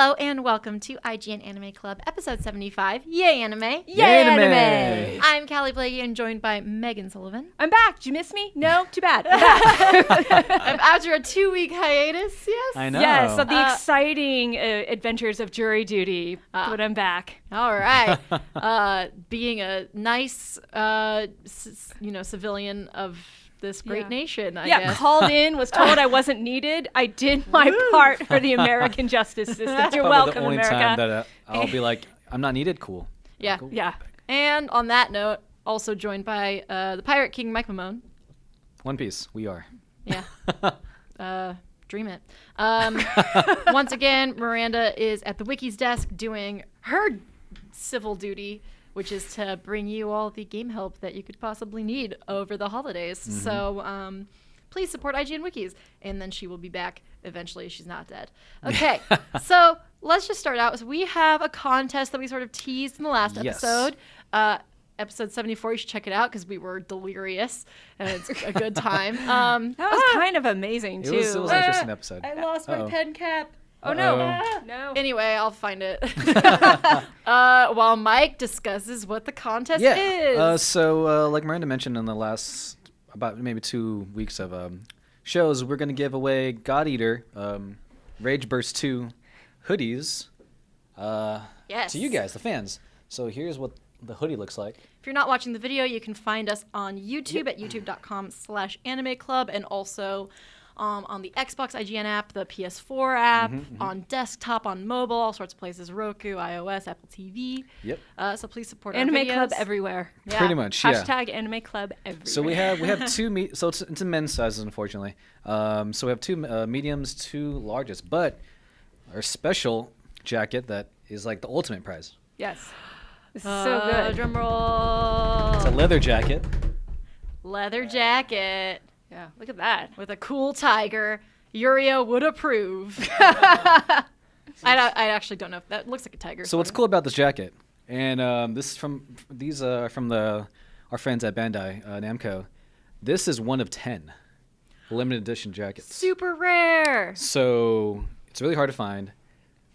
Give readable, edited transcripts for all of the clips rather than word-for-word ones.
Hello and welcome to IGN Anime Club, episode 75. Yay, anime! Yay, anime! I'm Callie Blakey and joined by Megan Sullivan. I'm back. Did you miss me? No? Too bad. I'm back. After a 2-week hiatus, yes? I know. Yes, of the exciting adventures of jury duty, but I'm back. All right. Being a nice, civilian of this great nation, I guess. Called in, was told I wasn't needed. I did my part for the American justice system. You're welcome, the only America. time that I'll be like, I'm not needed. Cool. Yeah. Cool. Yeah. And on that note, also joined by the Pirate King, Mike Mamone. One Piece. We are. Yeah. Dream it. Once again, Miranda is at the Wiki's desk doing her civil duty, which is to bring you all the game help that you could possibly need over the holidays. Mm-hmm. So please support IGN Wikis. And then she will be back eventually. She's not dead. Okay, so let's just start out. So we have a contest that we sort of teased in the last episode. Episode 74, you should check it out because we were delirious and it's a good time. That was kind of amazing, too. It was an interesting episode. I lost my pen cap. Oh, no. No. Anyway, I'll find it. While Mike discusses what the contest is. So, like Miranda mentioned in the last about maybe 2 weeks of shows, we're going to give away God Eater, Rage Burst 2 hoodies to you guys, the fans. So here's what the hoodie looks like. If you're not watching the video, you can find us on YouTube at youtube.com/anime club and also on the Xbox IGN app, the PS4 app, on desktop, on mobile, all sorts of places, Roku, iOS, Apple TV. Yep. So please support Anime our videos. Club everywhere. Yeah. Pretty much, yeah. Hashtag Anime Club everywhere. So we have two so it's in men's sizes, unfortunately. So we have two mediums, two largest, but our special jacket that is like the ultimate prize. Yes. This is so good. Drum roll. It's a leather jacket. Leather jacket. Yeah, look at that. With a cool tiger. Yuri would approve. I actually don't know if that looks like a tiger. So what's cool about this jacket, and this is from our friends at Bandai Namco. This is one of 10 limited edition jackets. Super rare. So it's really hard to find.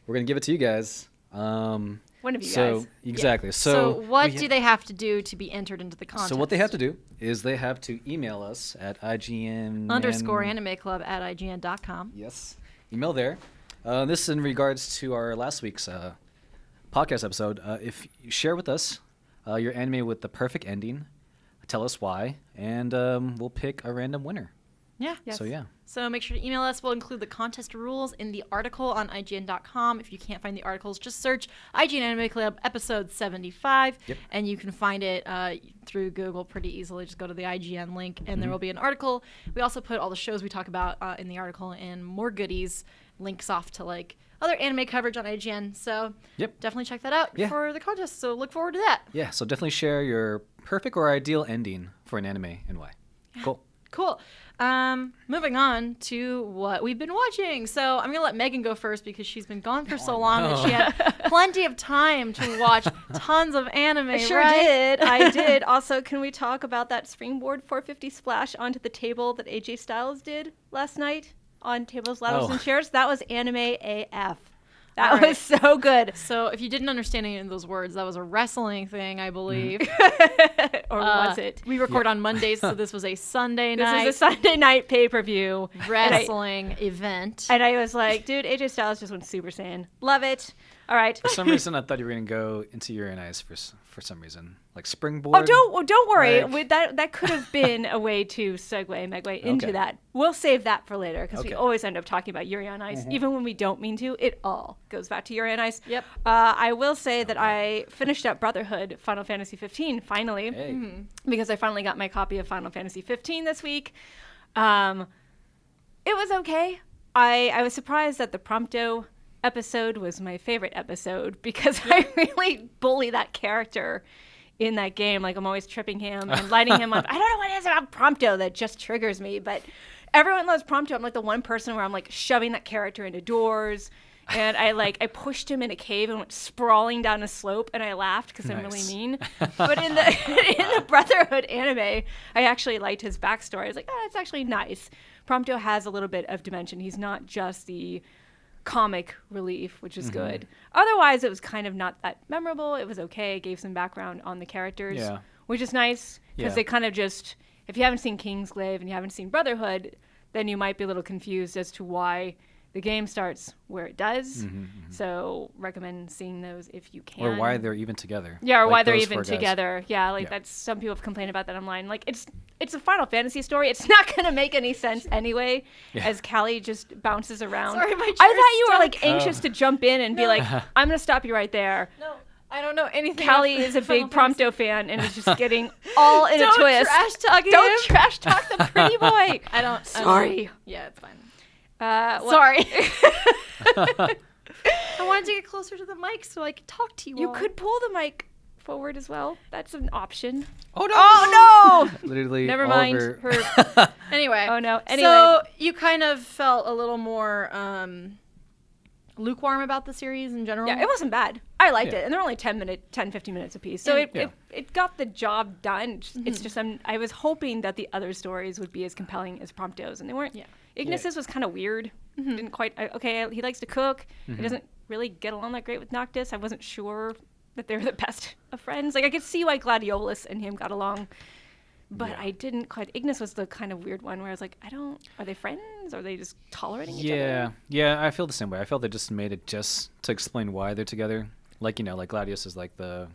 We're gonna give it to you guys. One of you guys. Exactly. Yeah. So what do they have to do to be entered into the contest? So what they have to do is they have to email us at IGN _animeclub@ign.com. Yes. Email there. This is in regards to our last week's podcast episode. If you share with us your anime with the perfect ending, tell us why, and we'll pick a random winner. Yeah. Yes. So yeah. So make sure to email us. We'll include the contest rules in the article on IGN.com. If you can't find the articles, just search IGN Anime Club episode 75, and you can find it through Google pretty easily. Just go to the IGN link, and there will be an article. We also put all the shows we talk about in the article and more goodies, links off to like other anime coverage on IGN. So definitely check that out for the contest. So look forward to that. Yeah. So definitely share your perfect or ideal ending for an anime and why. Cool. Cool. Moving on to what we've been watching. So I'm going to let Megan go first because she's been gone for so long that she had plenty of time to watch tons of anime, I sure did. I did. Also, can we talk about that Springboard 450 splash onto the table that AJ Styles did last night on Tables, Ladders, and Chairs? That was anime AF. That was so good. So if you didn't understand any of those words, that was a wrestling thing, I believe. Or was it? We record on Mondays, so this was a Sunday night. This was a Sunday night pay-per-view. Wrestling event. And I was like, dude, AJ Styles just went Super Saiyan. Love it. All right. For some reason, I thought you were going to go into Uranus for some reason. Like Springboard. Oh, don't worry. That could have been a way to segue into that. We'll save that for later because we always end up talking about Yuri on Ice. Even when we don't mean to, it all goes back to Yuri on Ice. Yep. I will say that I finished up Brotherhood Final Fantasy 15 finally because I finally got my copy of Final Fantasy 15 this week. It was okay. I was surprised that the Prompto episode was my favorite episode because I really bully that character in that game. Like, I'm always tripping him and lighting him up. I don't know what it is about Prompto that just triggers me, but everyone loves Prompto. I'm like the one person where I'm like shoving that character into doors, and I pushed him in a cave and went sprawling down a slope, and I laughed because I'm really mean. But in the Brotherhood anime, I actually liked his backstory. I was like, it's actually nice. Prompto has a little bit of dimension. He's not just the comic relief, which is good. Otherwise, it was kind of not that memorable. It was okay. It gave some background on the characters, which is nice because they kind of just, if you haven't seen Kingsglaive and you haven't seen Brotherhood, then you might be a little confused as to why the game starts where it does. So recommend seeing those if you can. Or why they're even together. Yeah, or like why they're those even 4 guys. together. Yeah, like that's, some people have complained about that online. Like it's a Final Fantasy story. It's not going to make any sense anyway, as Callie just bounces around. Sorry, my I thought you were stuck. like anxious to jump in and be like, I'm going to stop you right there. No, I don't know anything. Callie is a big Prompto fan and is just getting all in a twist. Don't trash talk him. Don't trash talk the pretty boy. I don't. Sorry. Yeah, it's fine. Sorry. I wanted to get closer to the mic so I could talk to you. You all. could pull the mic forward as well. That's an option. Oh no! Oh no! Literally. Never mind. Oliver. Anyway. Oh no. Anyway. So you kind of felt a little more lukewarm about the series in general. Yeah, it wasn't bad. I liked it. And they're only 10, 15 minutes apiece. So it got the job done. It's just, I was hoping that the other stories would be as compelling as Prompto's, and they weren't. Yeah. Ignis's was kind of weird. Didn't quite, okay, he likes to cook. He doesn't really get along that great with Noctis. I wasn't sure that they were the best of friends. Like, I could see why Gladiolus and him got along. But I didn't quite. Ignis was the kind of weird one where I was like, are they friends? Are they just tolerating each other? Yeah, I feel the same way. I felt they just made it just to explain why they're together. Like, like Gladius is like the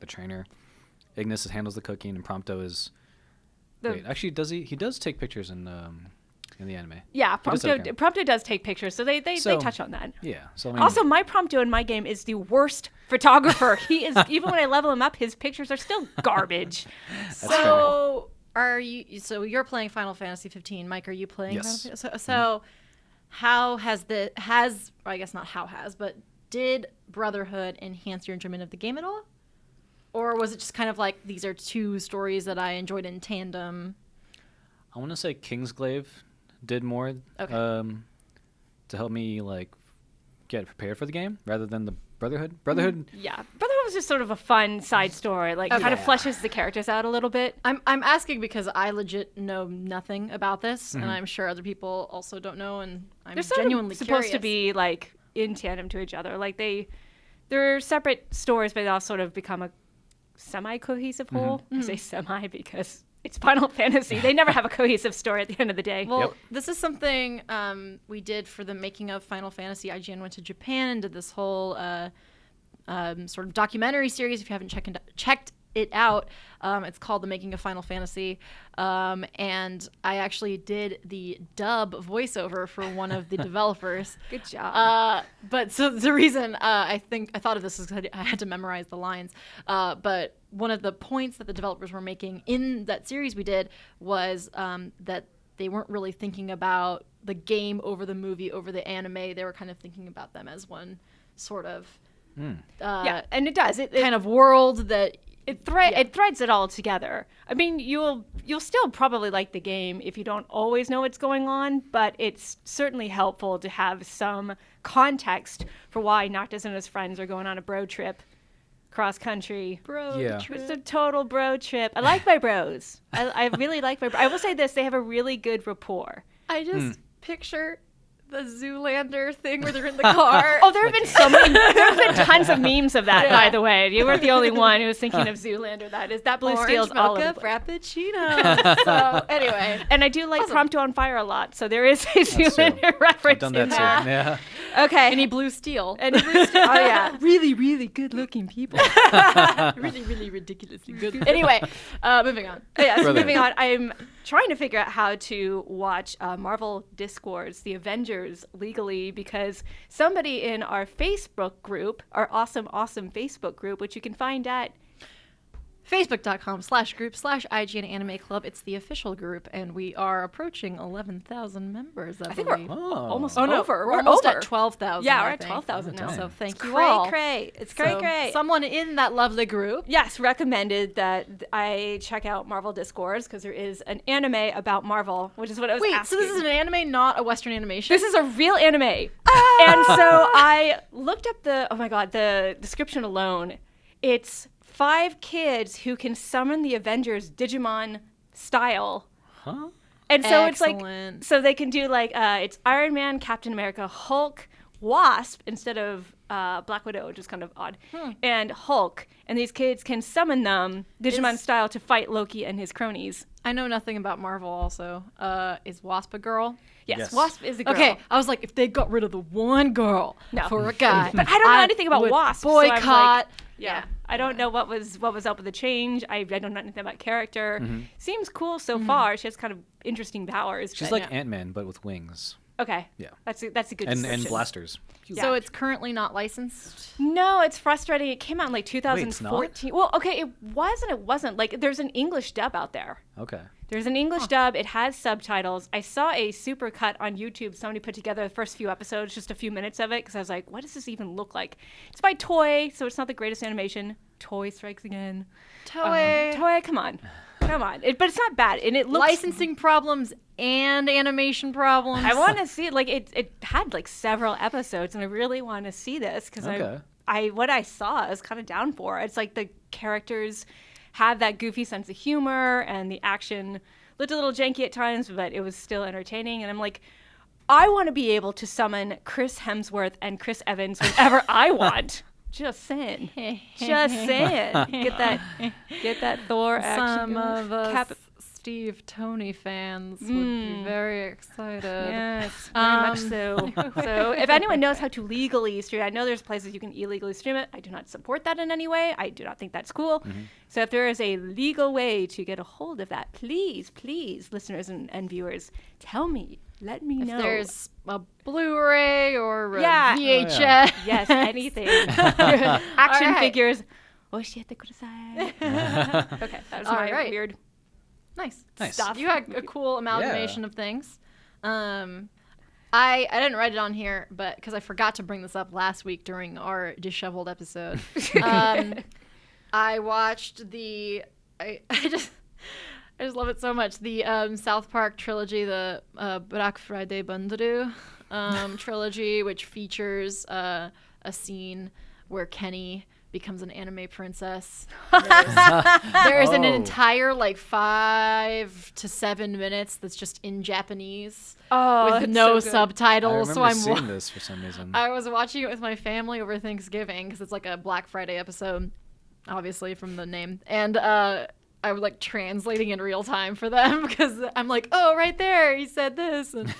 trainer. Ignis handles the cooking, and Prompto is. Wait, actually, does he? He does take pictures in the anime. Yeah, Prompto does take pictures, so they touch on that. Yeah. So I mean, also, my Prompto in my game is the worst photographer. He is, even when I level him up, his pictures are still garbage. So you're playing Final Fantasy 15. Mike, are you playing? Yes. So how but did Brotherhood enhance your enjoyment of the game at all? Or was it just kind of like, these are 2 stories that I enjoyed in tandem? I want to say Kingsglaive did more to help me like get prepared for the game rather than the Brotherhood. Yeah, Brotherhood was just sort of a fun side story, like kind of fleshes the characters out a little bit. I'm asking because I legit know nothing about this, and I'm sure other people also don't know, and I'm genuinely supposed to be like in tandem to each other. Like they're separate stories, but they all sort of become a semi-cohesive whole. I say semi because it's Final Fantasy. They never have a cohesive story at the end of the day. Well, this is something we did for the making of Final Fantasy. IGN went to Japan and did this whole sort of documentary series. If you haven't checked it out, it's called The Making of Final Fantasy. And I actually did the dub voiceover for one of the developers. Good job. But so the reason I thought of this is I had to memorize the lines. But one of the points that the developers were making in that series we did was that they weren't really thinking about the game over the movie over the anime. They were kind of thinking about them as one sort of yeah, and it does. It kind of world that it threads it all together. I mean, you'll still probably like the game if you don't always know what's going on, but it's certainly helpful to have some context for why Noctis and his friends are going on a bro trip cross country. Trip. It's a total bro trip. I like my bros. I really like my bros. I will say this, they have a really good rapport. I just picture the Zoolander thing where they're in the car. Oh, there have been tons of memes of that, by the way. You weren't the only one who was thinking of Zoolander. That Blue Steel's all over the place. Frappuccino. So anyway, and I do like Prompto on Fire a lot, so there is a Zoolander reference I've done in that there. too. Yeah. Okay. Any Blue Steel. Oh yeah. Really, really good-looking people. Really, really ridiculously good. Anyway, moving on. Yeah, so moving on. I'm trying to figure out how to watch Marvel Discords, the Avengers, legally, because somebody in our Facebook group, our awesome Facebook group, which you can find at Facebook.com/group/IGN Anime Club. It's the official group, and we are approaching 11,000 members. I think believe. we're almost over. We're almost over. at 12,000. Yeah, we're at 12,000 now. So thank you cray, all. Cray. It's cray. Someone in that lovely group. Yes, recommended that I check out Marvel Discords because there is an anime about Marvel, which is what I was asking. So this is an anime, not a Western animation? This is a real anime. And so I looked up the description alone. It's 5 kids who can summon the Avengers Digimon style. Huh? And so it's like, Excellent. so they can do like, it's Iron Man, Captain America, Hulk, Wasp instead of Black Widow, which is kind of odd, and Hulk. And these kids can summon them Digimon style to fight Loki and his cronies. I know nothing about Marvel also. Is Wasp a girl? Yes, Wasp is a girl. Okay, I was like, if they got rid of the one girl for a guy. But I don't know anything about would Wasp. Boycott. So I'm like, yeah. I don't know what was up with the change. I don't know anything about character. Seems cool so far. She has kind of interesting powers. She's like Ant-Man, but with wings. Okay. Yeah. That's a good And description. blasters. So it's currently not licensed? No, it's frustrating. It came out in like 2014. Wait, it's not? Well, okay, it was and it wasn't. Like, there's an English dub out there. Okay. There's an English dub. It has subtitles. I saw a super cut on YouTube. Somebody put together the first few episodes, just a few minutes of it, because I was like, what does this even look like? It's by Toei, so it's not the greatest animation. Toei strikes again. Toei, come on. Come on. But it's not bad. And it looks... Licensing problems and animation problems. I want to see it. Like, it had like several episodes, and I really want to see this, because what I saw is kind of down for. It's like the characters have that goofy sense of humor, and the action looked a little janky at times, but it was still entertaining. And I'm like, I want to be able to summon Chris Hemsworth and Chris Evans whenever I want. Just saying. Just saying. Get that Thor action. Some of us Steve Tony fans would be very excited. Yes, very much so. So if anyone knows how to legally stream, I know there's places you can illegally stream it. I do not support that in any way. I do not think that's cool. So if there is a legal way to get a hold of that, please, listeners and viewers, tell me. Let me know. If there's a Blu-ray or a VHS. Oh, yeah. Yes, anything. Action figures. Oshite kudasai. Okay, that was my weird. Nice stuff. You had a cool amalgamation of things. I didn't write it on here, but because I forgot to bring this up last week during our disheveled episode. I watched I just love it so much. The South Park trilogy, the Black Friday Bundru trilogy, which features a scene where Kenny becomes an anime princess. There's an entire 5 to 7 minutes that's just in Japanese with no subtitles. I remember seeing this for some reason. I was watching it with my family over Thanksgiving because it's like a Black Friday episode, obviously from the name, and I was translating in real time for them because I'm like, oh, right there, he said this. And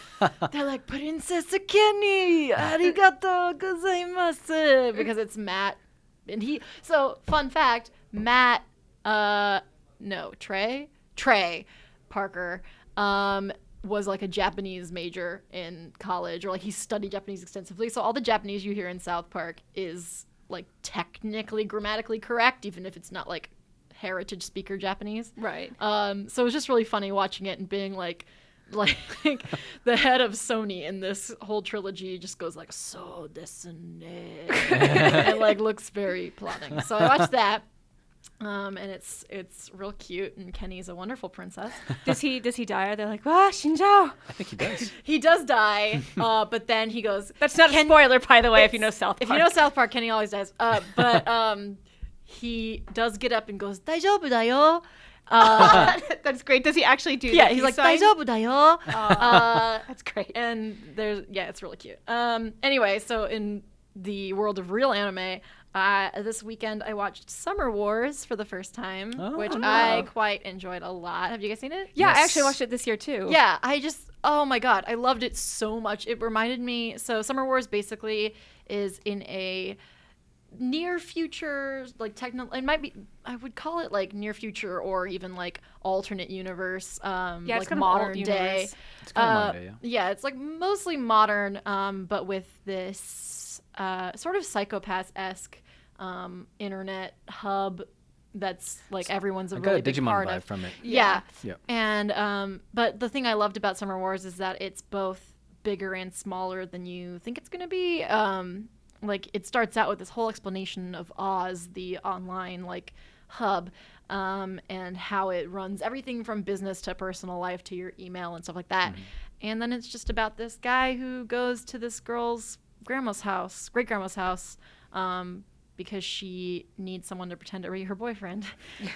they're like, Princess Kenny, arigato gozaimasu. Because it's Matt. And fun fact, Matt, Trey Parker, was a Japanese major in college, or he studied Japanese extensively. So all the Japanese you hear in South Park is technically grammatically correct, even if it's not heritage speaker Japanese. Right. So it was just really funny watching it and being like the head of Sony in this whole trilogy just goes so desune and looks very plotting. So I watched that. And it's real cute, and Kenny's a wonderful princess. Does he die? Or they're like, Shinjao. I think he does. He does die, but then he goes. That's not a spoiler, by the way, if you know South Park. If you know South Park, Kenny always dies. But he does get up and goes, "Daijoubu da yo." That's great. Does he actually do that? Yeah, he's like, "Daijoubu da yo." That's great. And it's really cute. Anyway, so in the world of real anime, this weekend I watched Summer Wars for the first time, which I quite enjoyed a lot. Have you guys seen it? Yeah, yes. I actually watched it this year too. Yeah, oh my god, I loved it so much. It reminded me, so Summer Wars basically is in a near future, it might be, I would call it near future or even alternate universe, it's modern day. It's kind of modern day, yeah, it's mostly modern, but with this sort of Psychopath-esque internet hub that's everyone's a really big part vibe of. From it. Yeah. Yep. And but the thing I loved about Summer Wars is that it's both bigger and smaller than you think it's gonna be. It starts out with this whole explanation of Oz, the online hub, and how it runs everything from business to personal life to your email and stuff like that. And then it's just about this guy who goes to this girl's great grandma's house, because she needs someone to pretend to be her boyfriend.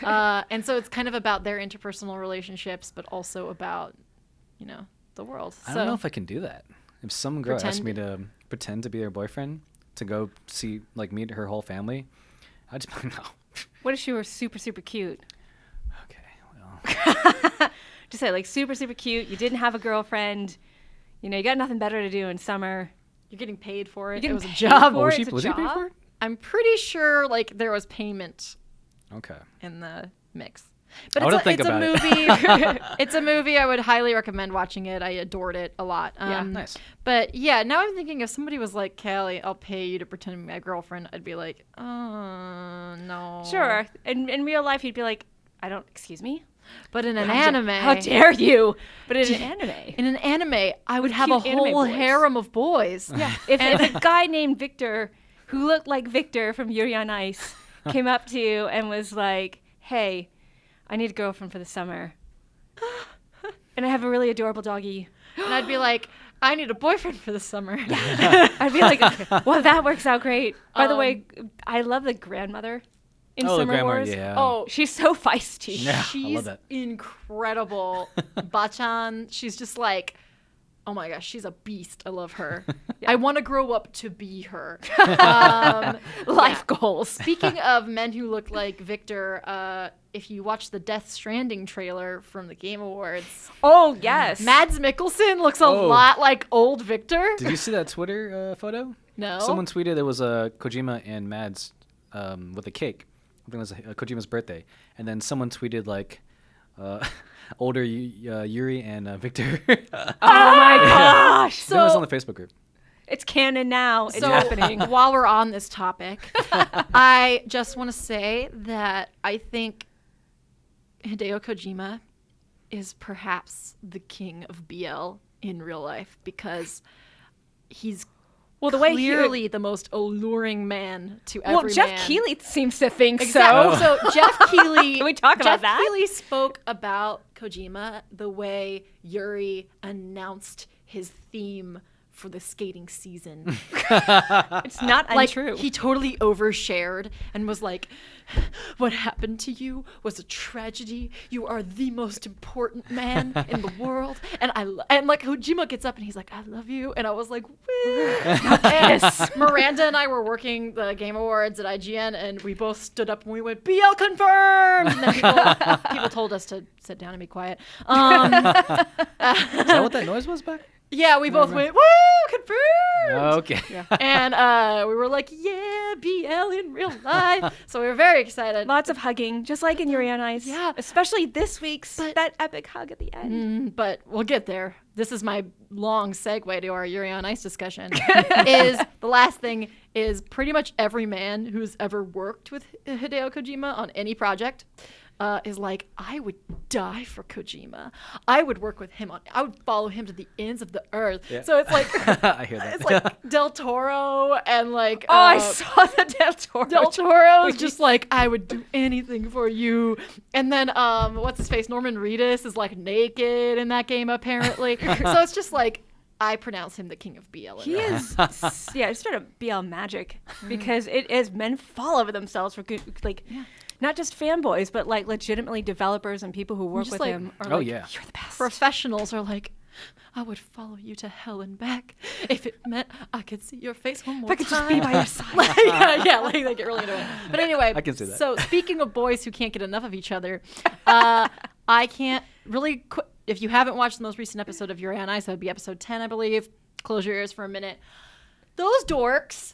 And so it's kind of about their interpersonal relationships, but also about the world. I don't know if I can do that. If some girl asked me to pretend to be their boyfriend to go see, like, meet her whole family, I'd just be like, no. What if she were super, super cute? Okay, well. Just say, like, super, super cute. You didn't have a girlfriend. You got nothing better to do in summer. You're getting paid for it. It was a job. Was he paid for it? I'm pretty sure, like, there was payment. Okay. In the mix. But it's a movie. It's a movie. I would highly recommend watching it. I adored it a lot. Nice. But yeah, now I'm thinking if somebody was like, Callie, I'll pay you to pretend to be my girlfriend, I'd be like, no. Sure. In real life, you'd be like, excuse me? But in an anime. How dare you? But in an anime. I would have a whole harem of boys. Yeah. If a guy named Victor, who looked like Victor from Yuri on Ice, came up to you and was like, hey, I need a girlfriend for the summer. And I have a really adorable doggy. And I'd be like, I need a boyfriend for the summer. I'd be like, well, that works out great. By the way, I love the grandmother in Summer Wars. Yeah. Oh, she's so feisty. Yeah, she's I love that. Incredible. Bachan, she's just like, oh my gosh, she's a beast. I love her. I want to grow up to be her. Life goals. Speaking of men who look like Victor, if you watch the Death Stranding trailer from the Game Awards. Oh, yes. Mads Mikkelsen looks a lot like old Victor. Did you see that Twitter photo? No. Someone tweeted there was a Kojima and Mads with a cake. I think it was Kojima's birthday. And then someone tweeted, like, older Yuri and Victor. Oh my gosh! So it was on the Facebook group. It's canon now. It's happening. While we're on this topic, I just want to say that I think Hideo Kojima is perhaps the king of BL in real life because he's clearly the most alluring man to every man. Well, Jeff Keighley seems to think so. so. So Jeff Keighley. Can we talk about that? Jeff Keighley spoke about Kojima the way Yuri announced his theme for the skating season. It's not untrue. He totally overshared and was like, what happened to you was a tragedy. You are the most important man in the world. And like Kojima gets up and he's like, I love you. And I was like, yes. Miranda and I were working the Game Awards at IGN and we both stood up and we went, BL confirmed. And then people told us to sit down and be quiet. Is that what that noise was back? Yeah, we both went, woo, confirmed! Okay. Yeah. And we were like, yeah, BL in real life. So we were very excited. Lots of hugging, just like in Yuri on Ice. Yeah. Especially this week's, that epic hug at the end. But we'll get there. This is my long segue to our Yuri on Ice discussion. The last thing is pretty much every man who's ever worked with Hideo Kojima on any project is like, I would die for Kojima. I would work with him I would follow him to the ends of the earth. Yeah. So it's like, I hear that. It's like Del Toro and like, I saw the Del Toro. Del Toro's just like, I would do anything for you. And then, what's his face? Norman Reedus is like naked in that game apparently. So it's just like, I pronounce him the king of BL. He is, it's sort of BL magic because it is men fall over themselves for good, like, not just fanboys, but like legitimately developers and people who work with him are you're the best. Professionals are like, I would follow you to hell and back if it meant I could see your face one more time. If I could just be by your side. like they get really into it. But anyway, I can see that. So speaking of boys who can't get enough of each other, I can't really if you haven't watched the most recent episode of Yuri on Ice, that would be episode 10, I believe. Close your ears for a minute. Those dorks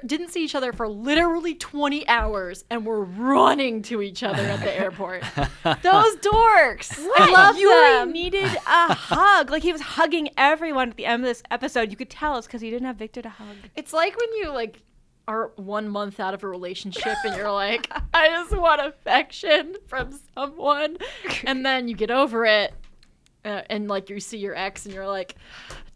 didn't see each other for literally 20 hours and were running to each other at the airport. Those dorks. What? I love Yuri them. needed a hug. Like he was hugging everyone at the end of this episode. You could tell it's because he didn't have Victor to hug. It's like when you like are 1 month out of a relationship and you're like, I just want affection from someone. And then you get over it and like you see your ex and you're like,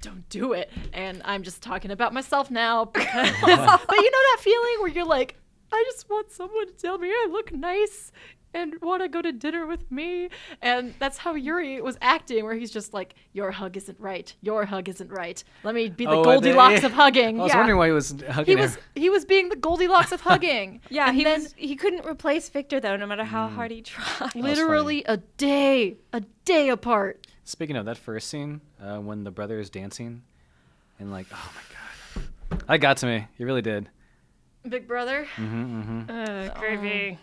don't do it. And I'm just talking about myself now. Because, but you know that feeling where you're like, I just want someone to tell me I look nice and want to go to dinner with me. And that's how Yuri was acting, where he's just like, your hug isn't right. Your hug isn't right. Let me be the Goldilocks of hugging. I was wondering why he was hugging her. He was being the Goldilocks of hugging. Yeah, he couldn't replace Victor though, no matter how hard he tried. Literally a day apart. Speaking of that first scene, when the brother is dancing, and like, oh my god, that got to me. It really did. Big Brother. Creepy.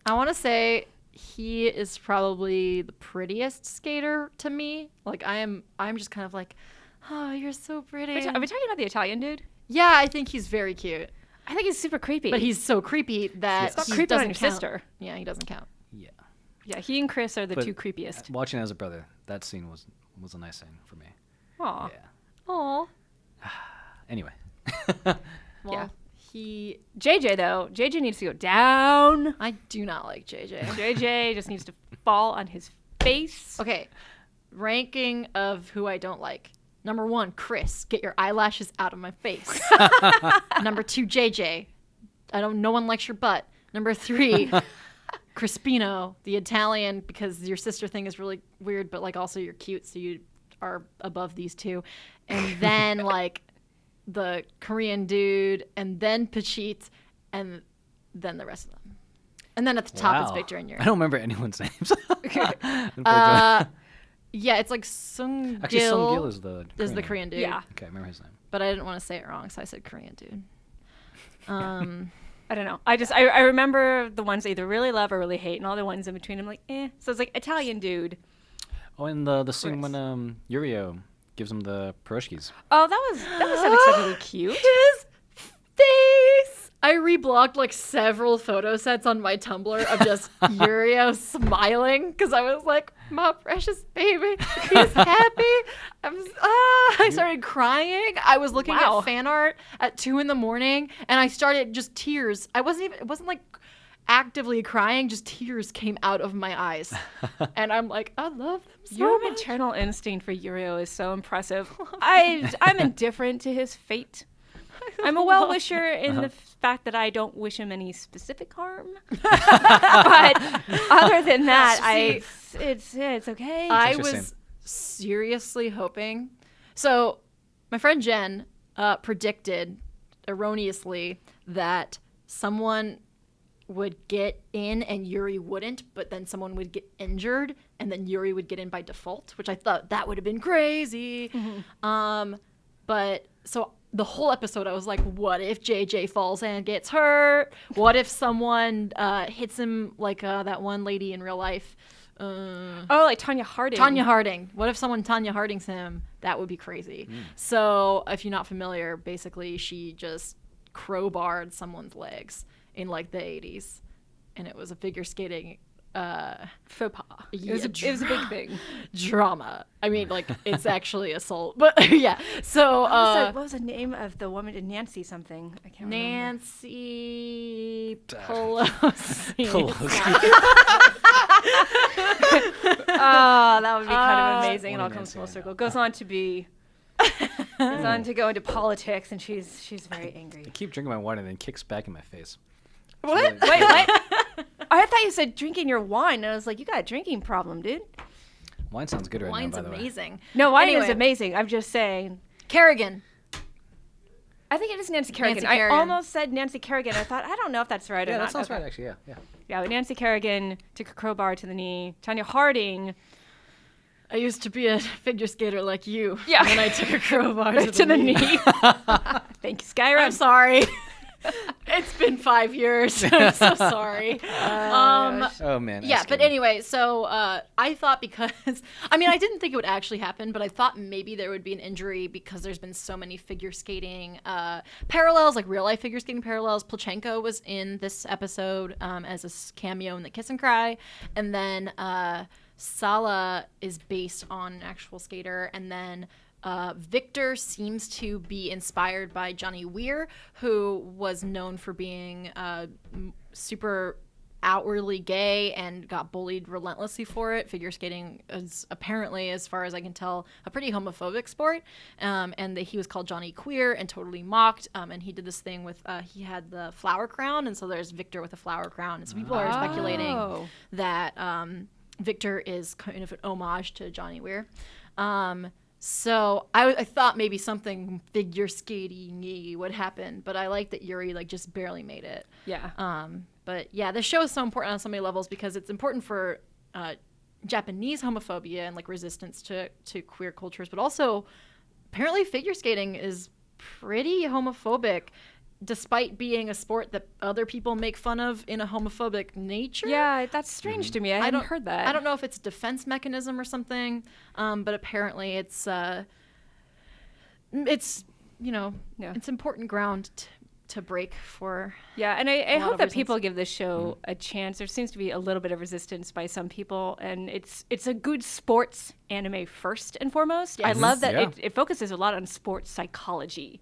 I want to say he is probably the prettiest skater to me. Like I'm just kind of like, oh, you're so pretty. Are we talking about the Italian dude? Yeah, I think he's very cute. I think he's super creepy. But he's so creepy that Stop he creeping doesn't on your count. sister. Yeah, he doesn't count. Yeah. Yeah, he and Chris are the But two creepiest. Watching as a brother, that scene was a nice scene for me. Aw. Yeah. Aw. Anyway. Well, Yeah. he. JJ though, JJ needs to go down. I do not like JJ. JJ just needs to fall on his face. Okay, ranking of who I don't like. Number 1, Chris. Get your eyelashes out of my face. Number 2, JJ. No one likes your butt. Number 3, Crispino, the Italian, because your sister thing is really weird, but like also you're cute, so you are above these two. And then like the Korean dude, and then Pachit, and then the rest of them. And then at the top is Victor and Yuri. I don't remember anyone's names. Yeah, it's like Sung Actually, Sung Gil Gil is the Korean dude. Yeah. Okay, I remember his name. But I didn't want to say it wrong, so I said Korean dude. I don't know. I remember the ones I either really love or really hate, and all the ones in between I'm like, eh. So it's like Italian dude. Oh, and the scene Chris. when Yurio gives him the pierogies. Oh, that was unexpectedly cute. His face! I reblogged like several photo sets on my Tumblr of just Yurio smiling because I was like, my precious baby, he's happy. I started crying. I was looking at fan art at 2 a.m. and I started just tears. It wasn't like actively crying, just tears came out of my eyes. And I'm like, I love them so Your much. maternal instinct for Yurio is so impressive. I'm indifferent to his fate. I'm a well-wisher in the fact that I don't wish him any specific harm. But other than that, it's okay. I was seriously hoping. So my friend Jen predicted erroneously that someone would get in and Yuri wouldn't, but then someone would get injured and then Yuri would get in by default, which I thought that would have been crazy. Mm-hmm. But so the whole episode I was like, what if JJ falls and gets hurt? What if someone hits him like that one lady in real life? Like Tanya Harding. Tanya Harding. What if someone Tanya Hardings him? That would be crazy. So if you're not familiar, basically she just crowbarred someone's legs in like the 80s, and it was a figure skating faux pas. Yeah, it was a big thing. Drama. I mean, like it's actually assault, but yeah. So what was the name of the woman? Nancy something. I can't remember. Nancy Pelosi. Oh, that would be kind of amazing. It all Nancy, comes full I know. circle. Goes on to go into politics, and she's very angry. I keep drinking my wine and then kicks back in my face. What? Really- Wait, what? I thought you said drinking your wine, and I was like, you got a drinking problem, dude. Wine sounds good right Wine's now, by the way. amazing. No, wine Anyway. is amazing. I'm just saying. Kerrigan. I think it is Nancy Kerrigan. Nancy Kerrigan. I almost said Nancy Kerrigan. I thought, I don't know if that's right or Yeah, not. that sounds Okay. right, actually, yeah. Yeah, but Nancy Kerrigan took a crowbar to the knee. Tanya Harding. I used to be a figure skater like you. Yeah. And I took a crowbar to to the knee. Thank you, Skyrim. I'm sorry. It's been 5 years. I'm so sorry. Oh, man. Yeah, that's but good. anyway, so I thought because, I mean, I didn't think it would actually happen, but I thought maybe there would be an injury because there's been so many figure skating parallels, like real life figure skating parallels. Plachenko was in this episode as a cameo in the Kiss and Cry, and then Sala is based on an actual skater, and then Victor seems to be inspired by Johnny Weir, who was known for being super outwardly gay and got bullied relentlessly for it. Figure skating is apparently, as far as I can tell, a pretty homophobic sport, and that he was called Johnny Queer and totally mocked, and he did this thing with, he had the flower crown, and so there's Victor with a flower crown, and so people are speculating that Victor is kind of an homage to Johnny Weir. So I thought maybe something figure skating-y would happen, but I like that Yuri like just barely made it. Yeah. But yeah, the show is so important on so many levels because it's important for Japanese homophobia and like resistance to queer cultures, but also apparently figure skating is pretty homophobic, despite being a sport that other people make fun of in a homophobic nature. Yeah, that's strange to me. I hadn't heard that. I don't know if it's a defense mechanism or something, but apparently it's it's important ground to break for. Yeah, and I hope that people give this show a chance. There seems to be a little bit of resistance by some people, and it's a good sports anime first and foremost. Yes. I love that it focuses a lot on sports psychology.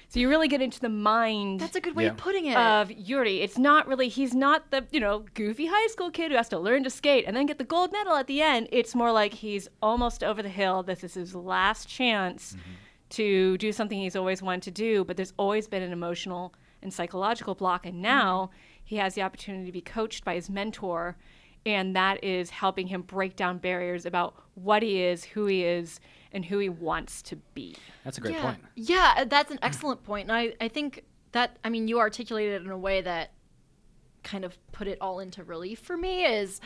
So you really get into the mind. That's a good way of putting it. Of Yuri. It's not really, he's not the, goofy high school kid who has to learn to skate and then get the gold medal at the end. It's more like he's almost over the hill. This is his last chance to do something he's always wanted to do, but there's always been an emotional and psychological block. And now he has the opportunity to be coached by his mentor, and that is helping him break down barriers about what he is, and who he wants to be. That's a great point. Yeah, that's an excellent point. And I think that, you articulated it in a way that kind of put it all into relief for me, is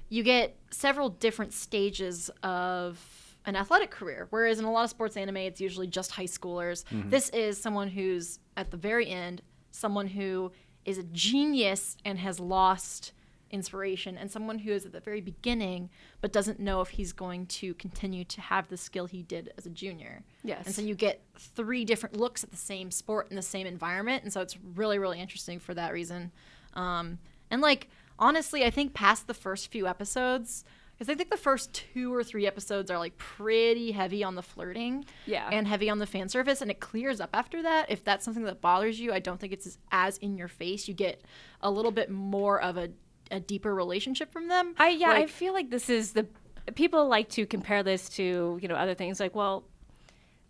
you get several different stages of an athletic career, whereas in a lot of sports anime, it's usually just high schoolers. This is someone who's at the very end, someone who is a genius and has lost inspiration, and someone who is at the very beginning but doesn't know if he's going to continue to have the skill he did as a junior. Yes. And so you get 3 different looks at the same sport in the same environment, and so it's really, really interesting for that reason. And like, honestly, I think past the first few episodes, because I think the first 2 or 3 episodes are like pretty heavy on the flirting and heavy on the fan service, and it clears up after that. If that's something that bothers you, I don't think it's as in your face. You get a little bit more of a deeper relationship from them. I feel like this is people like to compare this to, other things. Like, well,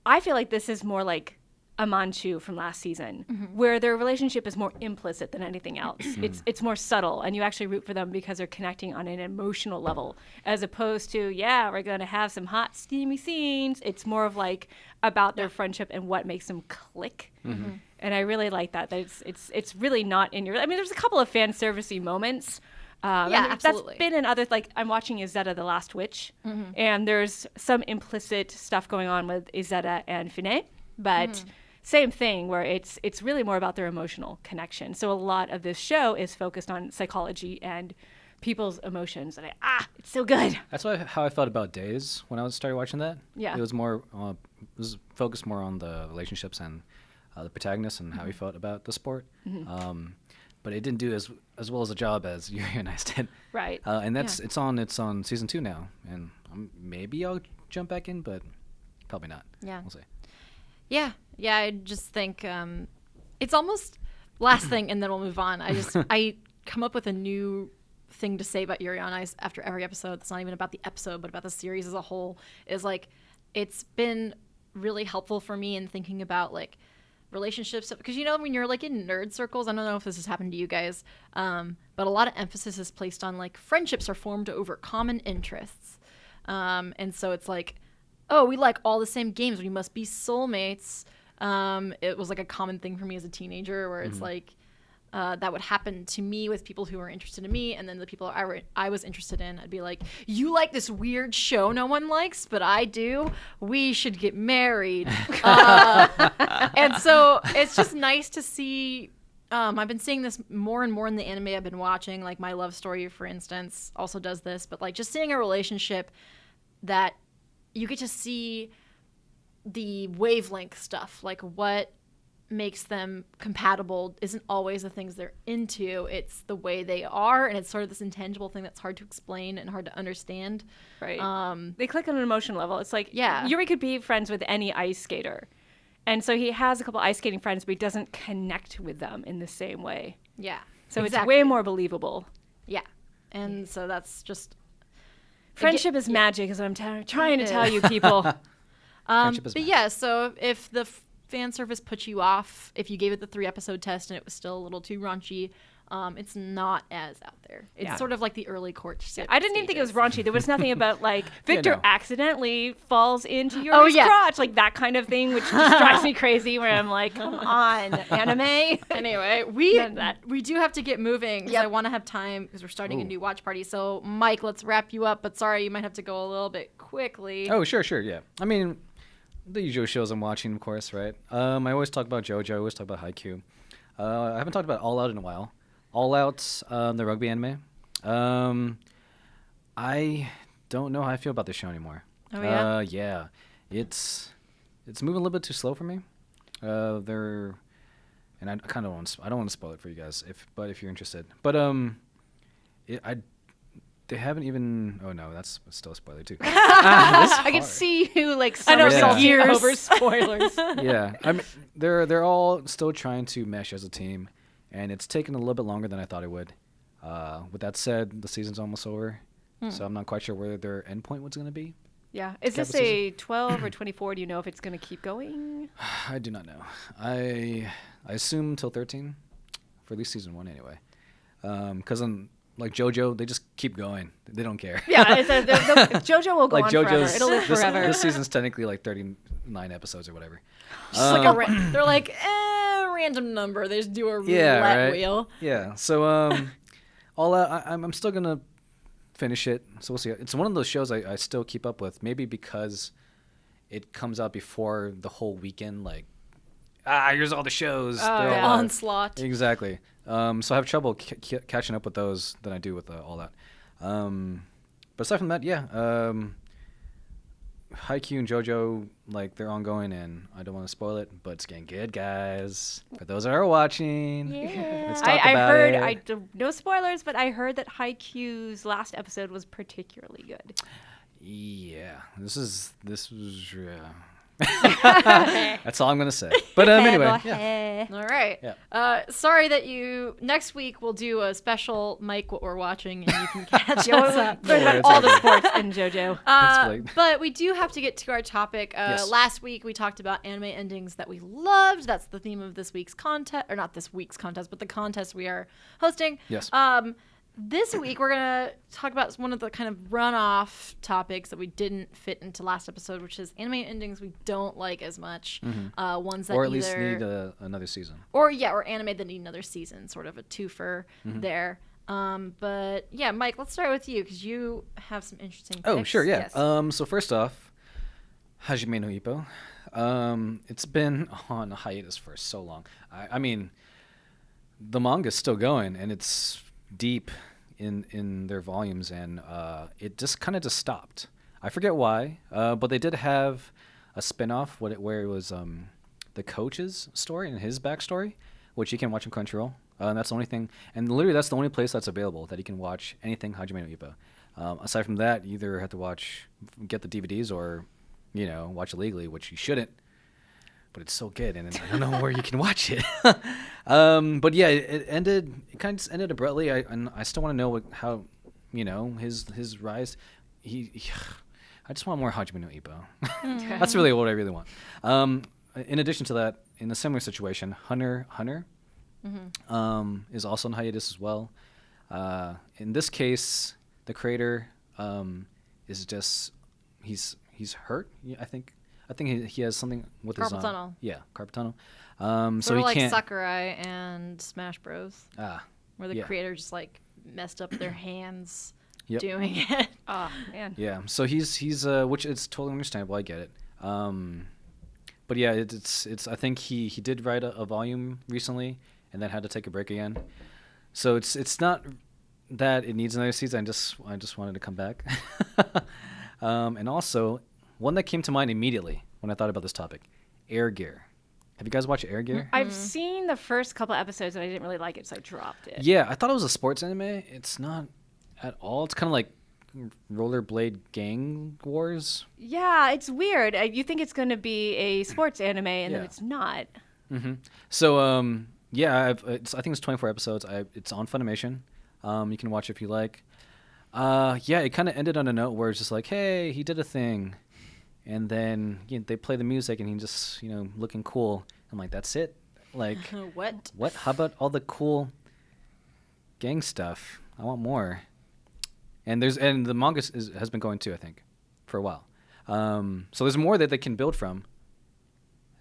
I feel like this is more like Amanchu from last season, where their relationship is more implicit than anything else. It's more subtle, and you actually root for them because they're connecting on an emotional level, as opposed to, we're going to have some hot, steamy scenes. It's more of like about their friendship and what makes them click. And I really like that it's really not in your. I mean, there's a couple of fan servicey moments. Absolutely. That's been in other, like, I'm watching Izetta the Last Witch, and there's some implicit stuff going on with Izetta and Fine, but same thing, where it's really more about their emotional connection. So a lot of this show is focused on psychology and people's emotions, and it's so good. That's how I felt about Days when I started watching that. Yeah. It was more, focused more on the relationships and the protagonist and how he felt about the sport. But it didn't do as well as a job as Yuri and I did. Right. And it's on season 2 now, and maybe I'll jump back in, but probably not. Yeah. We'll see. Yeah. I just think it's almost last thing, and then we'll move on. I come up with a new thing to say about Yuri on Ice after every episode. It's not even about the episode, but about the series as a whole. Is like, it's been really helpful for me in thinking about like relationships, because when you're like in nerd circles, I don't know if this has happened to you guys, but a lot of emphasis is placed on like friendships are formed over common interests, and so it's like, oh, we like all the same games, we must be soulmates. It was like a common thing for me as a teenager, where it's like that would happen to me with people who were interested in me, and then the people I was interested in, I'd be like, you like this weird show no one likes, but I do. We should get married. And so it's just nice to see. I've been seeing this more and more in the anime I've been watching. Like My Love Story, for instance, also does this. But like just seeing a relationship that you get to see the wavelength stuff, like what makes them compatible isn't always the things they're into, it's the way they are, and it's sort of this intangible thing that's hard to explain and hard to understand. Right. They click on an emotion level. It's like, yeah, Yuri could be friends with any ice skater, and so he has a couple ice skating friends, but he doesn't connect with them in the same way. Yeah. So It's way more believable. Yeah. And so that's just friendship is magic, is what I'm trying to tell you people. But yeah, so if the fan service put you off if you gave it the 3-episode test and it was still a little too raunchy. It's not as out there. It's sort of like the early courtship. I didn't even think it was raunchy. There was nothing about like Victor no. accidentally falls into Yuri's crotch, like that kind of thing, which just drives me crazy. Where I'm like, come on, anime. Anyway, we do have to get moving because I want to have time because we're starting a new watch party. So, Mike, let's wrap you up. But sorry, you might have to go a little bit quickly. Oh, sure, yeah. I mean, the usual shows I'm watching, of course, right? I always talk about JoJo. I always talk about Haikyuu. I haven't talked about All Out in a while. All Out, the rugby anime. I don't know how I feel about this show anymore. Oh yeah. Yeah, it's moving a little bit too slow for me. I kind of I don't want to spoil it for you guys, if you're interested. But they haven't even. Oh no, that's still a spoiler too. I can see you like somersaulting over spoilers. Yeah, I mean they're all still trying to mesh as a team. And it's taken a little bit longer than I thought it would. With that said, the season's almost over, so I'm not quite sure where their endpoint was going to be. Yeah. Is this a 12 or 24? Do you know if it's going to keep going? I do not know. I assume till 13, for at least season 1 anyway. Because like JoJo, they just keep going. They don't care. Yeah, JoJo will go like on JoJo's, forever. It'll live forever. This season's technically like 39 episodes or whatever. Just like they're like, random number. They just do a roulette wheel. Yeah. So, All Out, I'm still going to finish it. So we'll see. It's one of those shows I still keep up with, maybe because it comes out before the whole weekend. Like, here's all the shows. The onslaught. Exactly. So I have trouble catching up with those than I do with All Out. But aside from that, yeah. Haikyuu and JoJo, like, they're ongoing, and I don't want to spoil it, but it's getting good, guys. For those that are watching, let's talk about it. No spoilers, but I heard that Haikyuu's last episode was particularly good. Yeah, this was that's all I'm gonna say. But anyway, yeah. All right. Yeah. Sorry that next week we'll do a special Mike what we're watching, and you can catch us up. Learn about all the sports in JoJo. But we do have to get to our topic. Yes. Last week we talked about anime endings that we loved. That's the theme of this week's contest, or not this week's contest, but the contest we are hosting. Yes. This week, we're going to talk about one of the kind of runoff topics that we didn't fit into last episode, which is anime endings we don't like as much. Ones that or at least need another season. Or anime that need another season, sort of a twofer there. But yeah, Mike, let's start with you because you have some interesting picks. Oh, sure, yeah. Yes. So first off, Hajime no Ippo. It's been on a hiatus for so long. I mean, the manga's still going, and it's deep in their volumes, and it just kind of just stopped. I forget why, but they did have a spin-off where it was the coach's story and his backstory, which you can watch on Crunchyroll. That's the only thing, and literally that's the only place that's available that you can watch anything Hajime no Ippo. Aside from that, you either have to get the DVDs or watch illegally, which you shouldn't. But it's so good, and I don't know where you can watch it. But yeah, it kind of just ended abruptly. I still want to know how, his rise. I just want more Hajime no Ippo. That's really what I really want. In addition to that, in a similar situation, Hunter is also on hiatus as well. In this case, the creator is just he's hurt. I think he has something with carpal his tunnel. Yeah, carpal tunnel. So he like can't. Sakurai and Smash Bros. Where the yeah. creator just like messed up their hands Yep. doing it. Oh man. Yeah, so he's which is totally understandable. I get it. But yeah, it's. I think he did write a volume recently, and then had to take a break again. So it's not that it needs another season. I just wanted to come back. And also, one that came to mind immediately when I thought about this topic, Air Gear. Have you guys watched Air Gear? I've seen the first couple episodes and I didn't really like it, so I dropped it. Yeah, I thought it was a sports anime. It's not at all. It's kind of like Rollerblade Gang Wars. Yeah, it's weird. You think it's going to be a sports anime, and then it's not. Mm-hmm. So, yeah, I think it's 24 episodes. It's on Funimation. You can watch it if you like. Yeah, it kind of ended on a note where it's just like, hey, he did a thing. and then they play the music, and he's just looking cool. I'm like, that's it. Like what? How about all the cool gang stuff? I want more. And the manga has been going too, I think, for a while. So there's more that they can build from.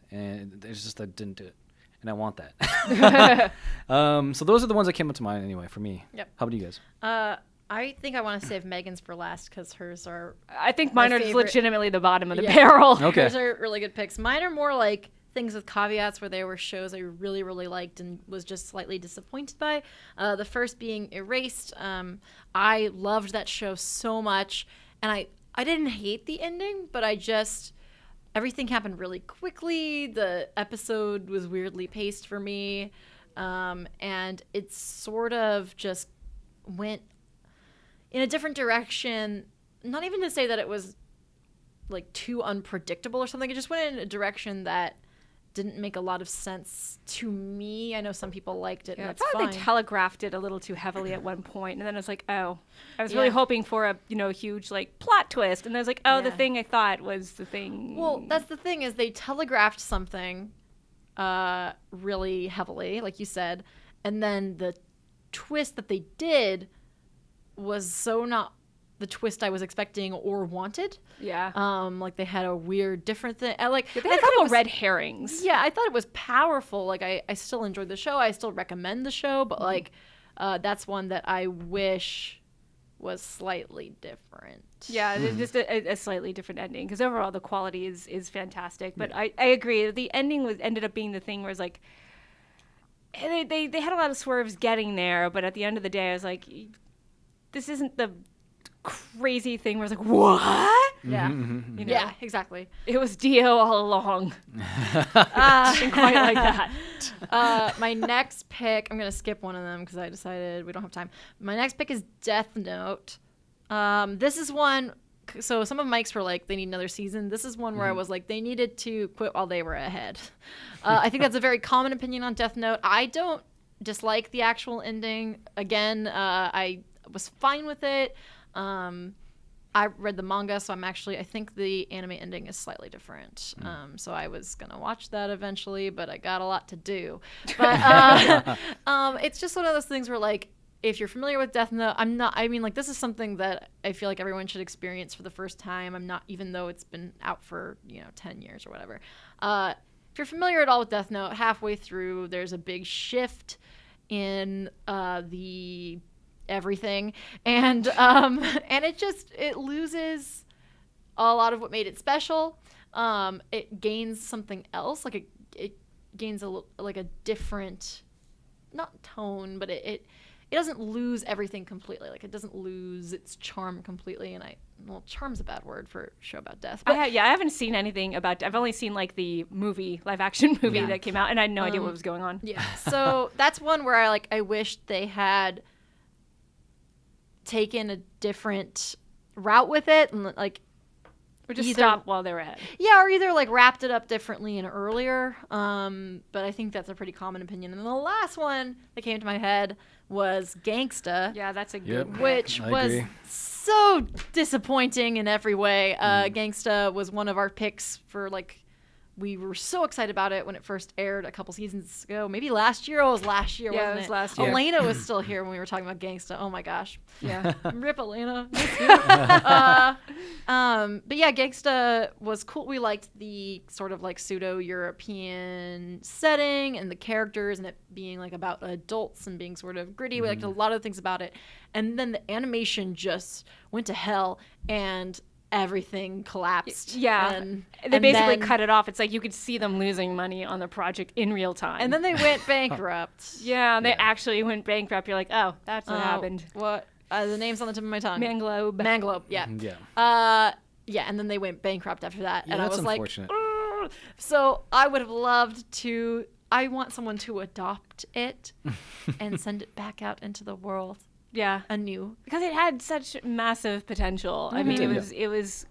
And it's just I didn't do it, and I want that. So those are the ones that came up to mind anyway for me. Yep. How about you guys? I think I want to save Megan's for last because hers are. I think mine are just legitimately the bottom of the Yeah. barrel. Okay. Hers are really good picks. Mine are more like things with caveats where they were shows I really, really liked and was just slightly disappointed by. The first being Erased. I loved that show so much, and I didn't hate the ending, but everything happened really quickly. The episode was weirdly paced for me, and it sort of just went in a different direction. Not even to say that it was like too unpredictable or something. It just went in a direction that didn't make a lot of sense to me. I know some people liked it, and that's I thought fine. they telegraphed it a little too heavily at one point, and then I was like, oh, I was really hoping for a huge like plot twist, and I was like, oh, the thing I thought was the thing. Well, that's the thing, is they telegraphed something really heavily, like you said, and then the twist that they did was so not the twist I was expecting or wanted. Yeah. Like they had a weird different thing. They had a couple red herrings. Yeah, I thought it was powerful. Like I still enjoyed the show. I still recommend the show, but like that's one that I wish was slightly different. Yeah, just a slightly different ending, because overall the quality is fantastic. But I agree. The ending ended up being the thing where it's like they had a lot of swerves getting there, but at the end of the day I was like, this isn't the crazy thing where it's like, what? Yeah. Mm-hmm. Yeah, exactly. It was Dio all along. Didn't quite like that. My next pick, I'm going to skip one of them because I decided we don't have time. My next pick is Death Note. This is one, so some of Mike's were like, they need another season. This is one where I was like, they needed to quit while they were ahead. I think that's a very common opinion on Death Note. I don't dislike the actual ending. Again, I was fine with it. I read the manga, so I think the anime ending is slightly different. So I was gonna watch that eventually, but I got a lot to do. But it's just one of those things where, like, if you're familiar with Death Note, this is something that I feel like everyone should experience for the first time. Even though it's been out for 10 years or whatever. If you're familiar at all with Death Note, halfway through there's a big shift in the everything, and it loses a lot of what made it special. It gains something else, like it gains a different, not tone, but it doesn't lose everything completely. Like, it doesn't lose its charm completely. And charm's a bad word for a show about death. But I haven't seen anything about. I've only seen like the live action movie that came out, and I had no idea what was going on. Yeah, so that's one where I wish they had taken a different route with it, and or just stop while they were ahead. Yeah, or either wrapped it up differently and earlier. But I think that's a pretty common opinion. And the last one that came to my head was Gangsta. Yeah, that's a good one. Which was so disappointing in every way. Gangsta was one of our picks for we were so excited about it when it first aired a couple seasons ago. Maybe last year. Oh, it was last year, wasn't it? Yeah, it was last year. Elena was still here when we were talking about Gangsta. Oh my gosh. Yeah. Rip Elena. But yeah, Gangsta was cool. We liked the sort of pseudo-European setting and the characters, and it being about adults and being sort of gritty. We liked a lot of things about it. And then the animation just went to hell, and everything collapsed. Yeah. They basically cut it off. It's like you could see them losing money on the project in real time. And then they went bankrupt. They actually went bankrupt. You're like, oh, that's what happened. What? The name's on the tip of my tongue. Manglobe, yeah. Yeah. Yeah, and then they went bankrupt after that. Yeah, and I that's was unfortunate. like, so I would have loved to, I want someone to adopt it and send it back out into the world. Yeah, anew, because it had such massive potential. I mean, it was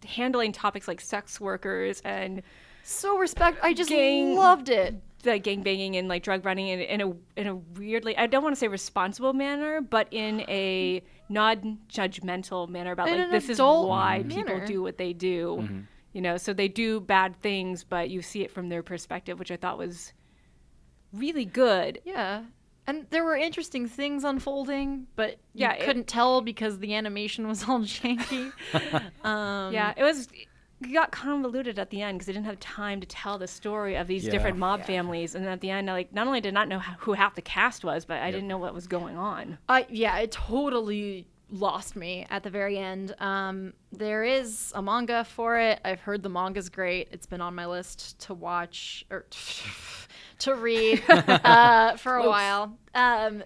handling topics like sex workers and I just loved it. Like gangbanging and drug running in a weirdly, I don't want to say responsible manner, but in a non-judgmental manner about this is why people do what they do. So they do bad things, but you see it from their perspective, which I thought was really good. Yeah. And there were interesting things unfolding, but you Yeah, couldn't tell because the animation was all janky. It got convoluted at the end because they didn't have time to tell the story of these different mob families. And at the end, I not only did not know who half the cast was, but I didn't know what was going on. It totally lost me at the very end. There is a manga for it. I've heard the manga's great. It's been on my list to watch or to read for a while.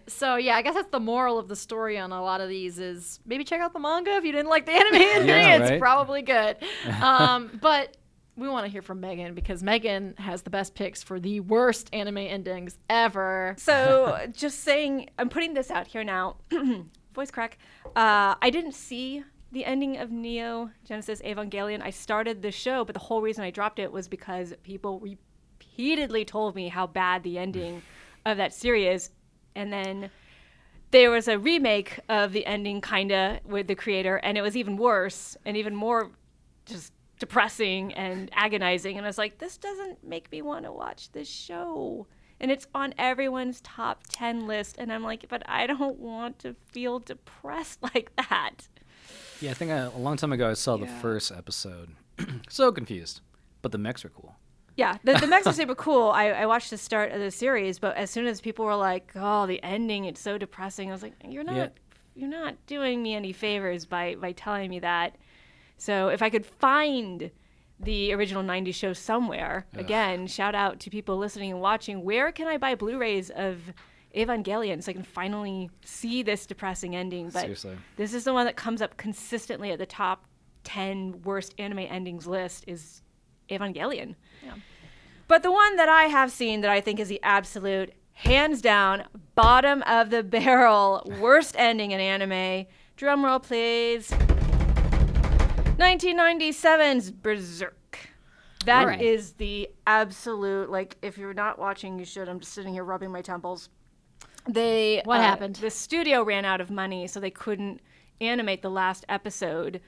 So yeah, I guess that's the moral of the story on a lot of these is maybe check out the manga if you didn't like the anime ending. It's probably good. But we want to hear from Megan because Megan has the best picks for the worst anime endings ever. So just saying, I'm putting this out here now. Voice crack. I didn't see the ending of Neo Genesis Evangelion. I started the show, but the whole reason I dropped it was because people repeatedly told me how bad the ending of that series is. And then there was a remake of the ending, kinda, with the creator, and it was even worse and even more just depressing and agonizing. And I was like, this doesn't make me want to watch this show. And it's on everyone's top 10 list. And I'm like, but I don't want to feel depressed like that. Yeah, I think a long time ago I saw the first episode. So confused. But the mechs are cool. Yeah, the mechs are super cool. I watched the start of the series, but as soon as people were like, oh, the ending, it's so depressing, I was like, you're not doing me any favors by telling me that. So if I could find the original 90s show somewhere, again, shout out to people listening and watching, where can I buy Blu-rays of Evangelion so I can finally see this depressing ending? But seriously, this is the one that comes up consistently at the top 10 worst anime endings list is Evangelion. Yeah. But the one that I have seen that I think is the absolute, hands down, bottom of the barrel, worst ending in anime, drum roll please, 1997's Berserk. That is the absolute, like, if you're not watching, you should. I'm just sitting here rubbing my temples. What happened? The studio ran out of money, so they couldn't animate the last episode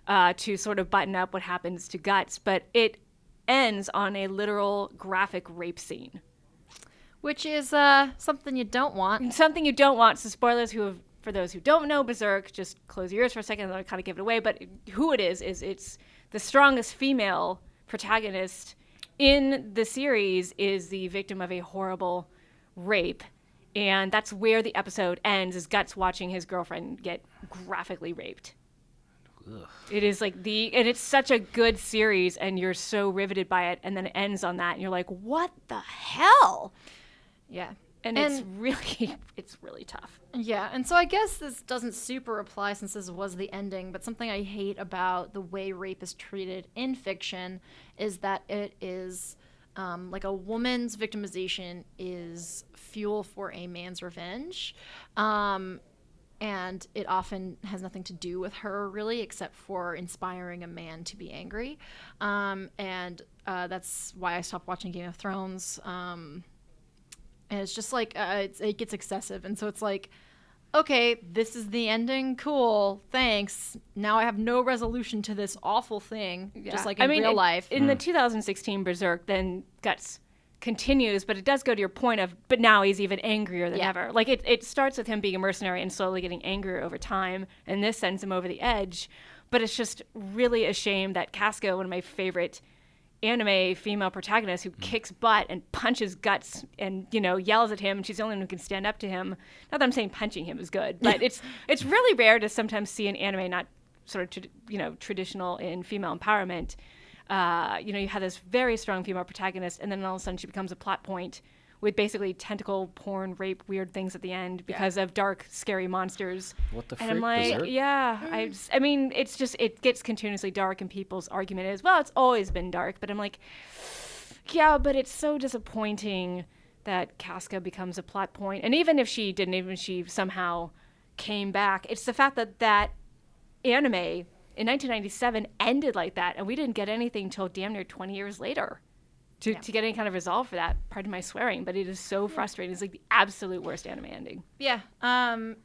to sort of button up what happens to Guts, but it ends on a literal graphic rape scene. Which is something you don't want. Something you don't want. So spoilers for those who don't know Berserk, just close your ears for a second and I'll kind of give it away. But who it is it's the strongest female protagonist in the series is the victim of a horrible rape. And that's where the episode ends, is Guts watching his girlfriend get graphically raped. Ugh. It is like and it's such a good series and you're so riveted by it, and then it ends on that and you're like, what the hell? Yeah. And it's really tough. Yeah, and so I guess this doesn't super apply since this was the ending, but something I hate about the way rape is treated in fiction is that it is like a woman's victimization is fuel for a man's revenge. And it often has nothing to do with her, really, except for inspiring a man to be angry. And that's why I stopped watching Game of Thrones. And it's just like, it gets excessive. And so it's like, okay, this is the ending. Cool. Thanks. Now I have no resolution to this awful thing, just like in real life. In the 2016 Berserk, then Guts continues, but it does go to your point of, but now he's even angrier than ever. Like it starts with him being a mercenary and slowly getting angrier over time, and this sends him over the edge. But it's just really a shame that Casca, one of my favorite anime female protagonists, who kicks butt and punches Guts and yells at him, and she's the only one who can stand up to him. Not that I'm saying punching him is good, but it's really rare to sometimes see an anime not sort of traditional in female empowerment. You have this very strong female protagonist, and then all of a sudden she becomes a plot point with basically tentacle, porn, rape, weird things at the end because of dark, scary monsters. What the frick, And I'm like, Berserk? I mean, it's just, it gets continuously dark, and people's argument is, well, it's always been dark. But I'm like, yeah, but it's so disappointing that Casca becomes a plot point. And even if she didn't, even if she somehow came back, it's the fact that anime in 1997 ended like that, and we didn't get anything until damn near 20 years later to get any kind of resolve for that. Pardon my swearing, but it is so frustrating. It's like the absolute worst anime ending. Yeah. And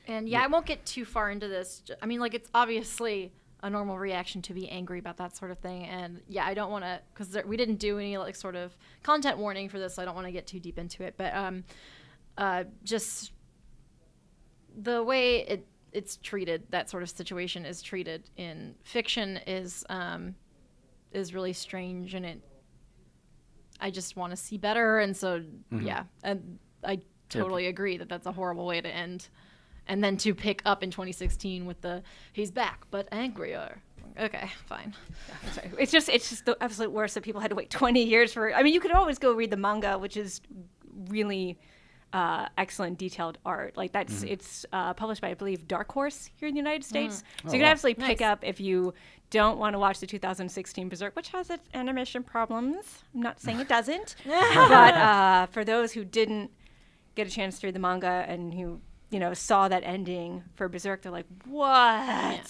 I won't get too far into this. I mean, like, it's obviously a normal reaction to be angry about that sort of thing. And yeah, I don't want to, because we didn't do any like sort of content warning for this, so I don't want to get too deep into it. But just the way it's treated, that sort of situation is treated in fiction is really strange, and I just want to see better. And so yeah, and I totally agree that that's a horrible way to end. And then to pick up in 2016 with he's back but angrier. Okay, fine. Yeah, sorry. It's just the absolute worst that people had to wait 20 years for. I mean, you could always go read the manga, which is really excellent detailed art. Like it's published by, I believe, Dark Horse here in the United States. So you can absolutely pick up if you don't want to watch the 2016 Berserk, which has its animation problems. I'm not saying it doesn't, but for those who didn't get a chance to read the manga and who saw that ending for Berserk, they're like, what? Yeah.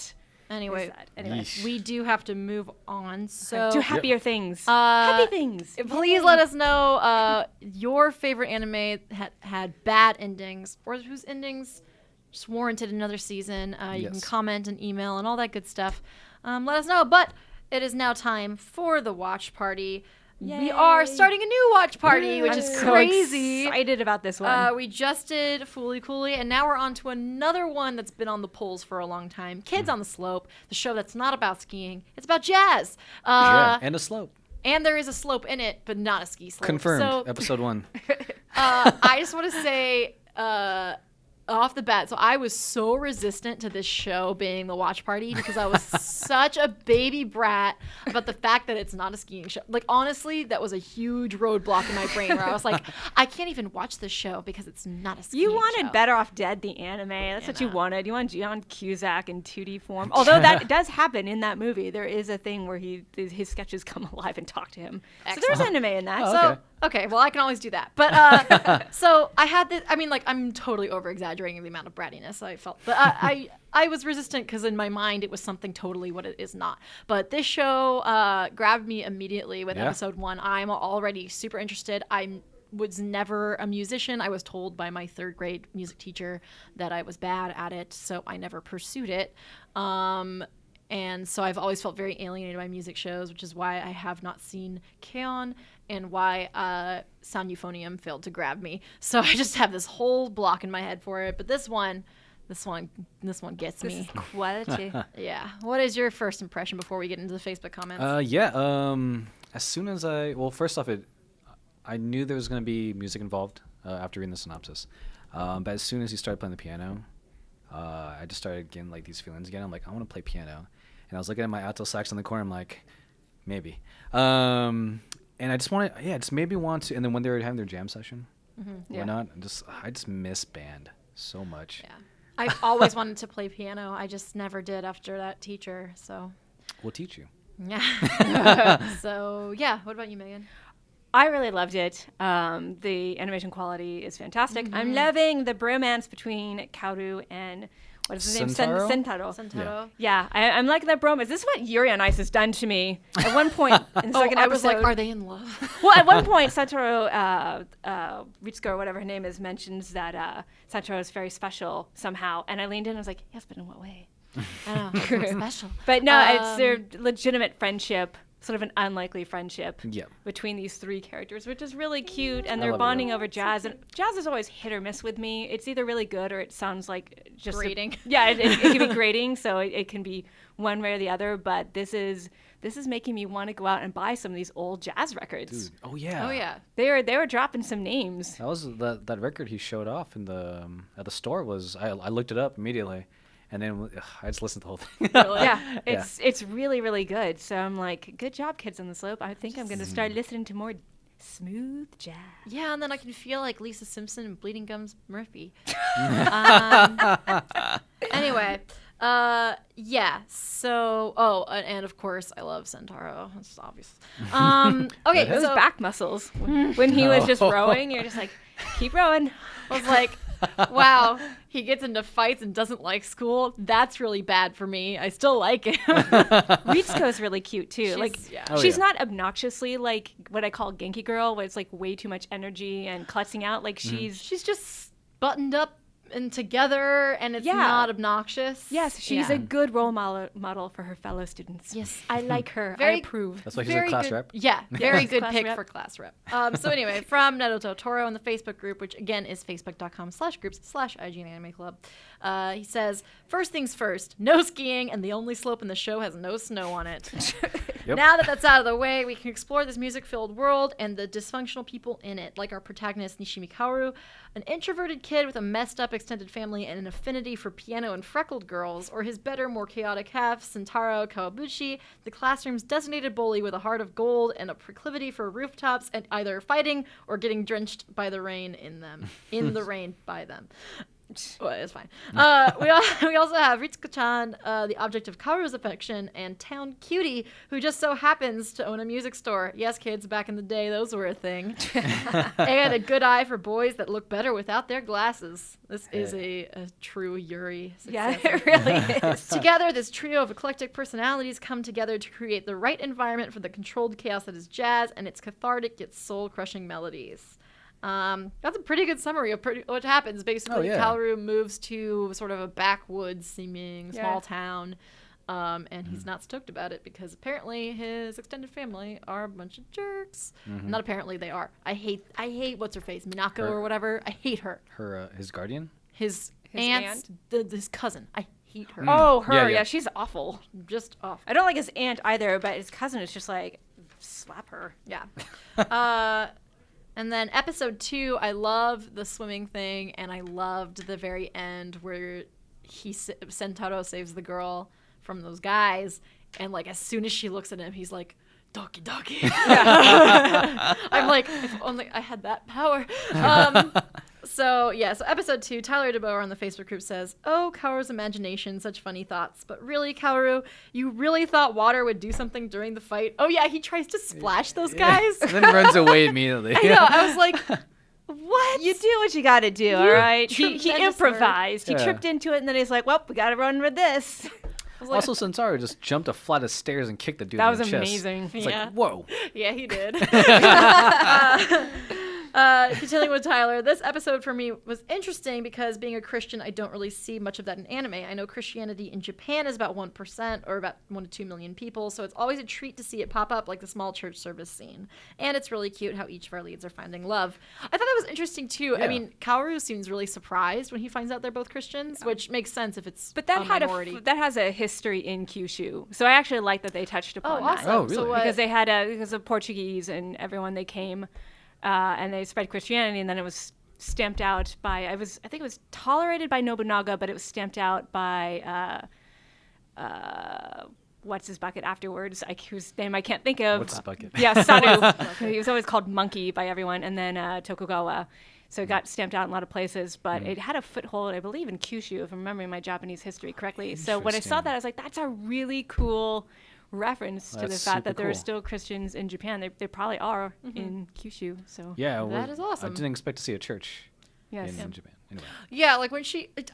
Anyway, Yeesh. we do have to move on. So do happier things. Happy things. Please let us know your favorite anime had bad endings, or whose endings just warranted another season. You can comment and email and all that good stuff. Let us know. But it is now time for the watch party. Yay. We are starting a new watch party, which is crazy. So excited about this one. We just did Fooly Cooly, and now we're on to another one that's been on the polls for a long time. Kids on the Slope, the show that's not about skiing. It's about jazz. And a slope. And there is a slope in it, but not a ski slope. Confirmed. So, Episode 1. I just want to say... off the bat, so I was so resistant to this show being the watch party because I was such a baby brat about the fact that it's not a skiing show. Like, honestly, that was a huge roadblock in my brain where I was like, I can't even watch this show because it's not a skiing show. You wanted Better Off Dead, the anime. That's what you wanted. You want John Cusack in 2D form. Although that does happen in that movie. There is a thing where his sketches come alive and talk to him. Excellent. So there's anime in that. Oh, okay, well, I can always do that. But so I had this. I mean, like, I'm totally over exaggerating the amount of brattiness I felt, but I was resistant because in my mind it was something totally what it is not. But this show grabbed me immediately with episode 1. I'm already super interested. I was never a musician. I was told by my 3rd grade music teacher that I was bad at it, so I never pursued it. And so I've always felt very alienated by music shows, which is why I have not seen K-On! And why Sound Euphonium failed to grab me. So I just have this whole block in my head for it. But this one gets This me. is quality. Yeah. What is your first impression before we get into the Facebook comments? As soon as first off, I knew there was going to be music involved after reading the synopsis. But as soon as he started playing the piano, I just started getting like these feelings again. I'm like, I want to play piano. And I was looking at my alto sax in the corner. I'm like, maybe. And I just just made me want to. And then when they were having their jam session, why not? I just miss band so much. Yeah, I've always wanted to play piano. I just never did after that teacher. So we'll teach you. Yeah. So yeah, what about you, Megan? I really loved it. The animation quality is fantastic. I'm loving the bromance between Kaoru and what is his name? Sentaro. Yeah, I'm liking that bromance. This is what Yuri on Ice has done to me. At one point in the second episode, I was like, are they in love? Well, at one point, Sentaro, Ritsuko or whatever her name is, mentions that Sentaro is very special somehow. And I leaned in and was like, yes, but in what way? I don't know, special. But no, it's their legitimate friendship. Sort of an unlikely friendship between these 3 characters, which is really cute, and they're bonding over jazz. And jazz is always hit or miss with me. It's either really good or it sounds like just grating. It can be grating, so it can be one way or the other. But this is making me want to go out and buy some of these old jazz records. Dude. Oh yeah. They were dropping some names. That was that record he showed off in the at the store was. I looked it up immediately. And then I just listened to the whole thing. Yeah, it's really, really good. So I'm like, good job, Kids on the Slope. I think I'm going to start listening to more smooth jazz. Yeah, and then I can feel like Lisa Simpson and Bleeding Gums Murphy. Anyway, yeah. So, and of course, I love Sentaro. That's obvious. Okay, those back muscles when he was just rowing. You're just like, keep rowing. I was like, wow, he gets into fights and doesn't like school. That's really bad for me. I still like him. Ritsuko's really cute too. She's not obnoxiously like what I call Genki girl, where it's like way too much energy and klutzing out. Like she's just buttoned up and together, and it's not obnoxious. Yes, she's a good role model for her fellow students. Yes. I like her. Very- I approve. That's why she's a class good, rep. Yeah, very good Class pick rep. for class rep. So anyway, from Naruto Toro in the Facebook group, which again is facebook.com/groups/IGN Anime Club. He says, first things first, no skiing, and the only slope in the show has no snow on it. Yep. Now that that's out of the way, we can explore this music-filled world and the dysfunctional people in it, like our protagonist Nishimi Kaoru, an introverted kid with a messed-up extended family and an affinity for piano and freckled girls, or his better, more chaotic half, Sentaro Kawabuchi, the classroom's designated bully with a heart of gold and a proclivity for rooftops and either fighting or getting drenched by the rain in the rain by them. Well, it's fine. We also have Ritsuko-chan, the object of Kaoru's affection, and Town Cutie, who just so happens to own a music store. Yes, kids, back in the day, those were a thing. And a good eye for boys that look better without their glasses. This is a true Yuri successor. Yeah, it really is. Together, this trio of eclectic personalities come together to create the right environment for the controlled chaos that is jazz and its cathartic yet soul-crushing melodies. That's a pretty good summary of what happens. Basically, Kaoru moves to sort of a backwoods-seeming small town, and he's not stoked about it because apparently his extended family are a bunch of jerks. Not apparently, they are. I hate what's her face, Minako or whatever. I hate her. His guardian? His aunt, his cousin. I hate her. Oh, her. Yeah. Yeah, she's awful. Just awful. I don't like his aunt either, but his cousin is just like, slap her. Yeah. And then episode 2, I loved the swimming thing, and I loved the very end where Sentaro saves the girl from those guys, and like as soon as she looks at him, he's like, "Doki doki." I'm like, if only I had that power. So episode 2, Tyler DeBoer on the Facebook group says, "Oh, Kaoru's imagination, such funny thoughts. But really, Kaoru, you really thought water would do something during the fight? Oh yeah, he tries to splash those guys." And then runs away immediately. I know. I was like, what? You do what you gotta do, all right? He tremendous improvised. nerd. He tripped into it, and then he's like, well, we gotta run with this. Also, Sentaro just jumped a flight of stairs and kicked the dude That in was the chest. amazing. It's Yeah. like, whoa. Yeah, he did. Continuing with Tyler, this episode for me was interesting because being a Christian, I don't really see much of that in anime. I know Christianity in Japan is about 1% or about 1 to 2 million people, so it's always a treat to see it pop up like the small church service scene. And it's really cute how each of our leads are finding love. I thought that was interesting too. Yeah. I mean, Kaoru seems really surprised when he finds out they're both Christians, which makes sense if it's But that a had minority. that has a history in Kyushu, so I actually like that they touched upon that. awesome. Oh, really? So what, Because they had because of Portuguese and everyone they came, and they spread Christianity, and then it was stamped out by I think it was tolerated by Nobunaga, but it was stamped out by what's his bucket afterwards? Whose name I can't think of. What's his bucket? Yeah, Sanu. He was always called Monkey by everyone, and then Tokugawa. So it got stamped out in a lot of places, but it had a foothold, I believe, in Kyushu, if I'm remembering my Japanese history correctly. So when I saw that, I was like, that's a really cool reference to the That's fact that super there are cool. still Christians in Japan. They probably are in Kyushu. So Yeah, That is awesome. I didn't expect to see a church yes. in Japan. Anyway. Yeah, like when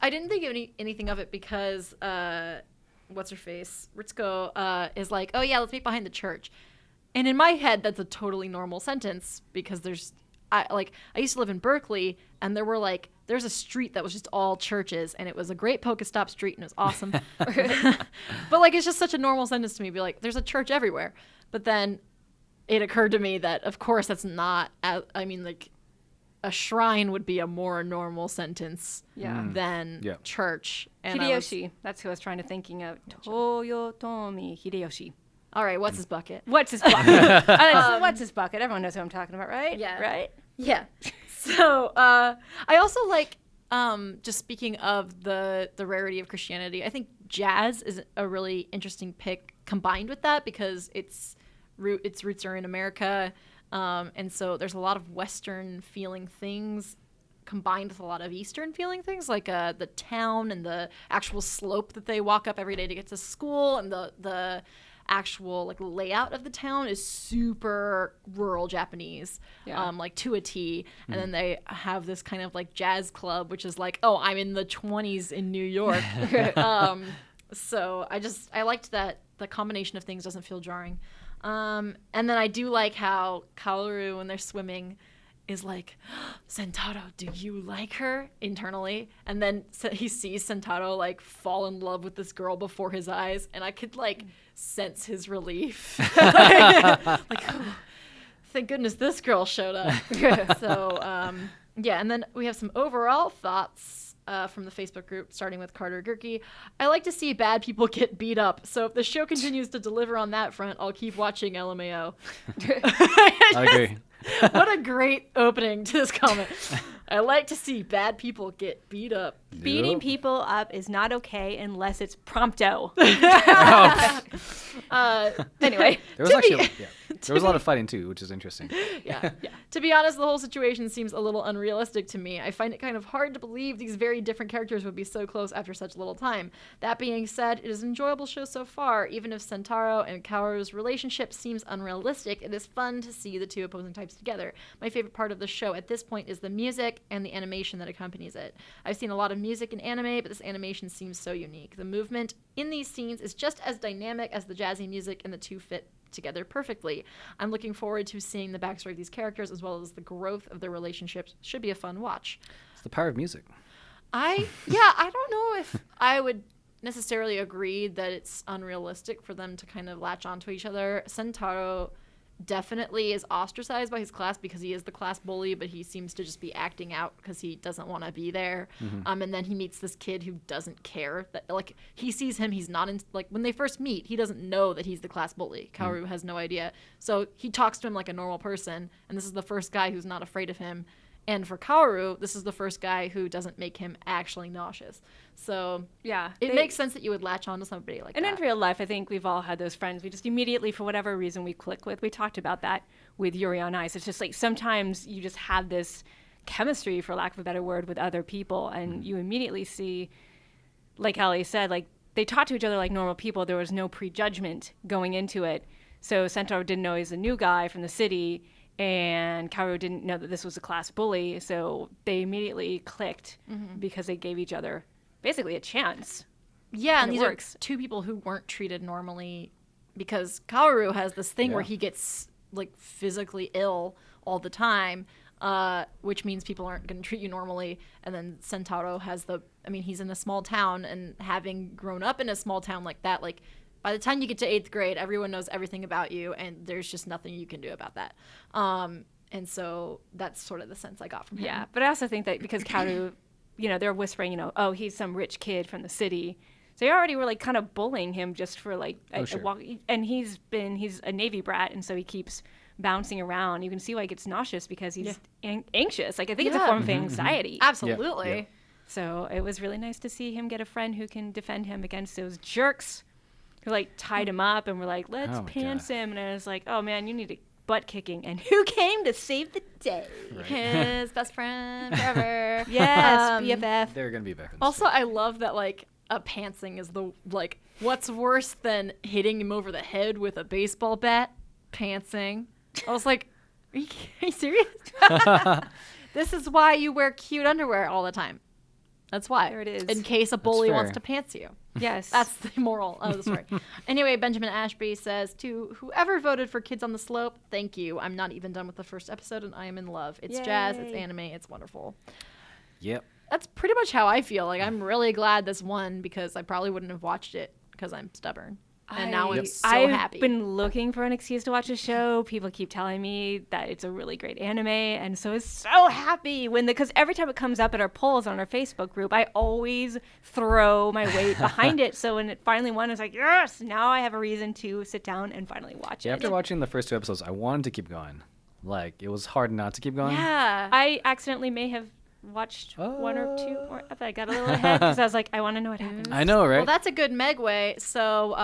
I didn't think of anything of it because, what's her face? Ritsuko is like, oh yeah, let's meet behind the church. And in my head, that's a totally normal sentence because I used to live in Berkeley and there's a street that was just all churches and it was a great Pokestop street and it was awesome. But like, it's just such a normal sentence to me. Be like, there's a church everywhere. But then it occurred to me that of course that's not, a shrine would be a more normal sentence than church. And Hideyoshi. That's who I was trying to thinking of. Toyotomi Hideyoshi. All right, what's his bucket? What's his bucket? What's his bucket? Everyone knows who I'm talking about, right? Yeah. Right? Yeah. So I also like, just speaking of the rarity of Christianity, I think jazz is a really interesting pick combined with that because its roots are in America. And so there's a lot of Western feeling things combined with a lot of Eastern feeling things, like the town and the actual slope that they walk up every day to get to school, and the actual like layout of the town is super rural Japanese, like to a T. And then they have this kind of like jazz club, which is like, oh, I'm in the 20s in New York. So I liked that the combination of things doesn't feel jarring. And then I do like how Kaoru, when they're swimming, is like, Sentaro, do you like her? Internally. And then he sees Sentaro like fall in love with this girl before his eyes. And I could like sense his relief. Like, oh, thank goodness this girl showed up. So, yeah. And then we have some overall thoughts from the Facebook group, starting with Carter Gurkey. I like to see bad people get beat up. So if the show continues to deliver on that front, I'll keep watching LMAO. I agree. What a great opening to this comment. I like to see bad people get beat up. Beating people up is not okay unless it's prompto. Anyway. There was actually, there was a lot of fighting too, which is interesting. Yeah. To be honest, the whole situation seems a little unrealistic to me. I find it kind of hard to believe these very different characters would be so close after such little time. That being said, it is an enjoyable show so far. Even if Sentaro and Kaoru's relationship seems unrealistic, it is fun to see the two opposing types together. My favorite part of the show at this point is the music and the animation that accompanies it. I've seen a lot of music in anime, but this animation seems so unique. The movement in these scenes is just as dynamic as the jazzy music, and the two fit together perfectly. I'm looking forward to seeing the backstory of these characters as well as the growth of their relationships. Should be a fun watch. It's the power of music. I don't know if I would necessarily agree that it's unrealistic for them to kind of latch onto each other. Sentaro definitely is ostracized by his class because he is the class bully, but he seems to just be acting out because he doesn't want to be there. And then he meets this kid who doesn't care that, like, he sees him, he's not in, like, when they first meet, he doesn't know that he's the class bully. Kaoru has no idea. So he talks to him like a normal person, and this is the first guy who's not afraid of him. And for Kaoru, this is the first guy who doesn't make him actually nauseous. So Yeah. it makes sense that you would latch on to somebody like And that. in real life, I think we've all had those friends we just immediately, for whatever reason, we click with. We talked about that with Yuri on Ice. It's just like sometimes you just have this chemistry, for lack of a better word, with other people, and you immediately see, like Allie said, like they talk to each other like normal people. There was no prejudgment going into it. So Sentaro didn't know he's a new guy from the city, and Kaoru didn't know that this was a class bully. So they immediately clicked because they gave each other basically a chance. Yeah, and it these works. are two people who weren't treated normally because Kaoru has this thing where he gets like physically ill all the time, which means people aren't going to treat you normally. And then Sentaro has he's in a small town, and having grown up in a small town like that, like by the time you get to 8th grade, everyone knows everything about you, and there's just nothing you can do about that. And so that's sort of the sense I got from him. Yeah, but I also think that because Kaoru, they're whispering, oh, he's some rich kid from the city. So they already were like kind of bullying him just for like a walk. And he's a Navy brat, and so he keeps bouncing around. You can see why he gets nauseous because he's anxious. Like I think it's a form of anxiety. Absolutely. Yeah. So it was really nice to see him get a friend who can defend him against those jerks who like tied him up and were like, let's pants him. And I was like, oh man, you need a butt kicking. And who came to save the day? Right. His best friend forever. Yes, BFF. They're gonna be back. Also, I love that like a pantsing is the like what's worse than hitting him over the head with a baseball bat? Pantsing. I was like, are you serious? This is why you wear cute underwear all the time. That's why. There it is. In case a bully wants to pants you. Yes. That's the moral of the story. Anyway, Benjamin Ashby says, to whoever voted for Kids on the Slope, thank you. I'm not even done with the first episode, and I am in love. It's jazz, it's anime, it's wonderful. Yep. That's pretty much how I feel. Like, I'm really glad this won because I probably wouldn't have watched it because I'm stubborn. And now I'm so happy. I've been looking for an excuse to watch a show. People keep telling me that it's a really great anime, and so I was so happy because every time it comes up at our polls on our Facebook group, I always throw my weight behind it. So when it finally won, I was like, yes, now I have a reason to sit down and finally watch it. After watching the first 2 episodes, I wanted to keep going. Like, it was hard not to keep going. Yeah. I accidentally may have watched 1 or 2 more. I got a little ahead because I was like, I want to know what happens. I know, right? Well, that's a good Megway. So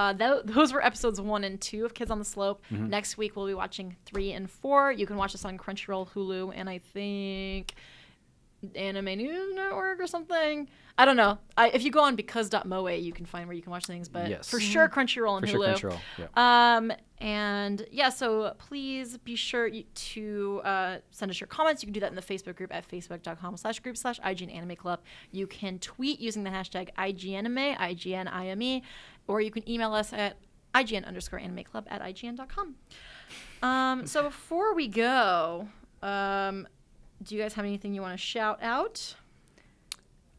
those were episodes 1 and 2 of Kids on the Slope. Next week we'll be watching 3 and 4. You can watch this on Crunchyroll, Hulu, and I think Anime News Network or something. I don't know. If you go on because.moe, you can find where you can watch things. But for sure, Crunchyroll and Hulu. For sure, Crunchyroll. Yeah. And yeah, so please be sure to send us your comments. You can do that in the Facebook group at facebook.com/group/IGN Anime Club. You can tweet using the hashtag IGNanime, IGNIME, or you can email us at IGN_animeclub@IGN.com. So before we go, Do you guys have anything you want to shout out?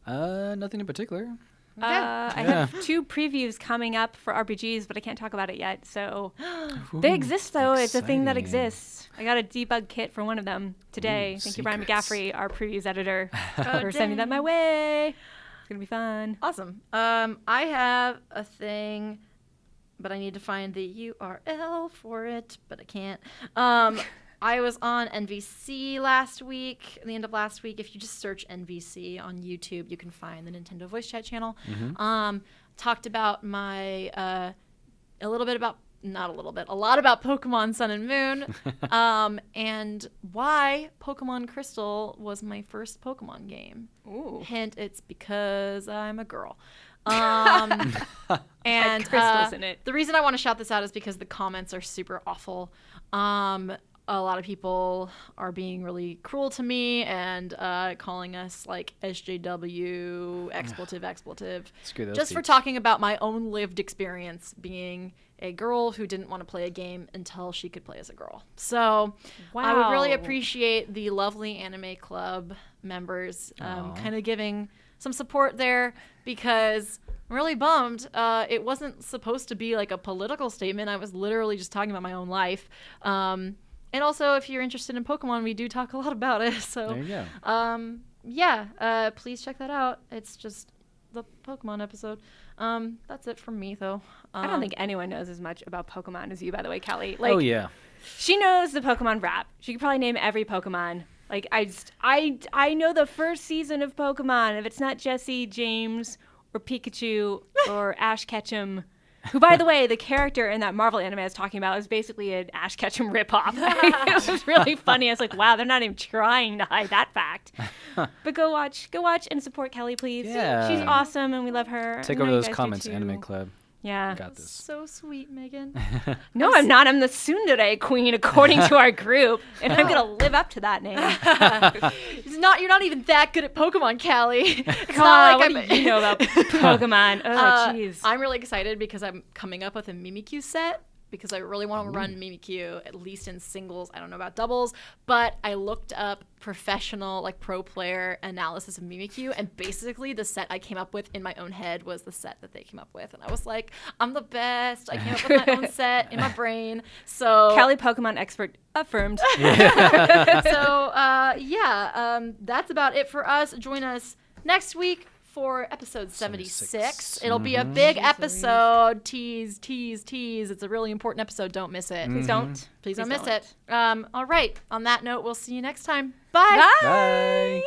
Nothing in particular. Okay. I have 2 previews coming up for RPGs, but I can't talk about it yet. So they exist, though. It's a thing that exciting. exists. I got a debug kit for one of them today. Thank you, Brian secrets. McGaffrey, our previews editor, for dang. sending that my way. It's going to be fun. Awesome. I have a thing, but I need to find the URL for it, but I can't. I was on NVC last week, the end of last week. If you just search NVC on YouTube, you can find the Nintendo Voice Chat channel. Talked about my, a lot about Pokemon Sun and Moon, and why Pokemon Crystal was my first Pokemon game. Ooh. Hint, it's because I'm a girl. And crystals in it. the reason I want to shout this out is because the comments are super awful. A lot of people are being really cruel to me and calling us like SJW, expletive, Screw those just for peeps. talking about my own lived experience being a girl who didn't want to play a game until she could play as a girl. So I would really Wow. appreciate the lovely Anime Club members Aw. kind of giving some support there, because I'm really bummed. It wasn't supposed to be like a political statement. I was literally just talking about my own life. And also, if you're interested in Pokemon, we do talk a lot about it. So, There you yeah, please check that out. It's just the Pokemon episode. That's it from me, though. I don't think anyone knows as much about Pokemon as you, by the way, Callie. Oh yeah. She knows the Pokemon rap. She could probably name every Pokemon. Like, I know the first season of Pokemon. If it's not Jesse, James, or Pikachu, or Ash Ketchum, who, by the way, the character in that Marvel anime I was talking about is basically an Ash Ketchum ripoff. It was really funny. I was like, wow, they're not even trying to hide that fact. But go watch and support Kelly, please. Yeah. She's awesome, and we love her. Take and I over know you those guys do comments, too. Anime Club. Yeah. Got this. So sweet, Megan. No, I'm not. I'm the tsundere queen, according to our group, and I'm gonna live up to that name. You're not even that good at Pokemon, Callie. It's God, not what like do you know about Pokemon? Oh, jeez. I'm really excited because I'm coming up with a Mimikyu set, because I really want to run Mimikyu, at least in singles. I don't know about doubles, but I looked up professional, like pro player analysis of Mimikyu, and basically the set I came up with in my own head was the set that they came up with. And I was like, I'm the best. I came up with my own set in my brain. So Callie, Pokemon expert, affirmed. That's about it for us. Join us next week for episode 76. It'll be a big episode. Tease. It's a really important episode. Don't miss it. Please don't. Please don't Please miss it. All right. On that note, we'll see you next time. Bye. Bye. Bye.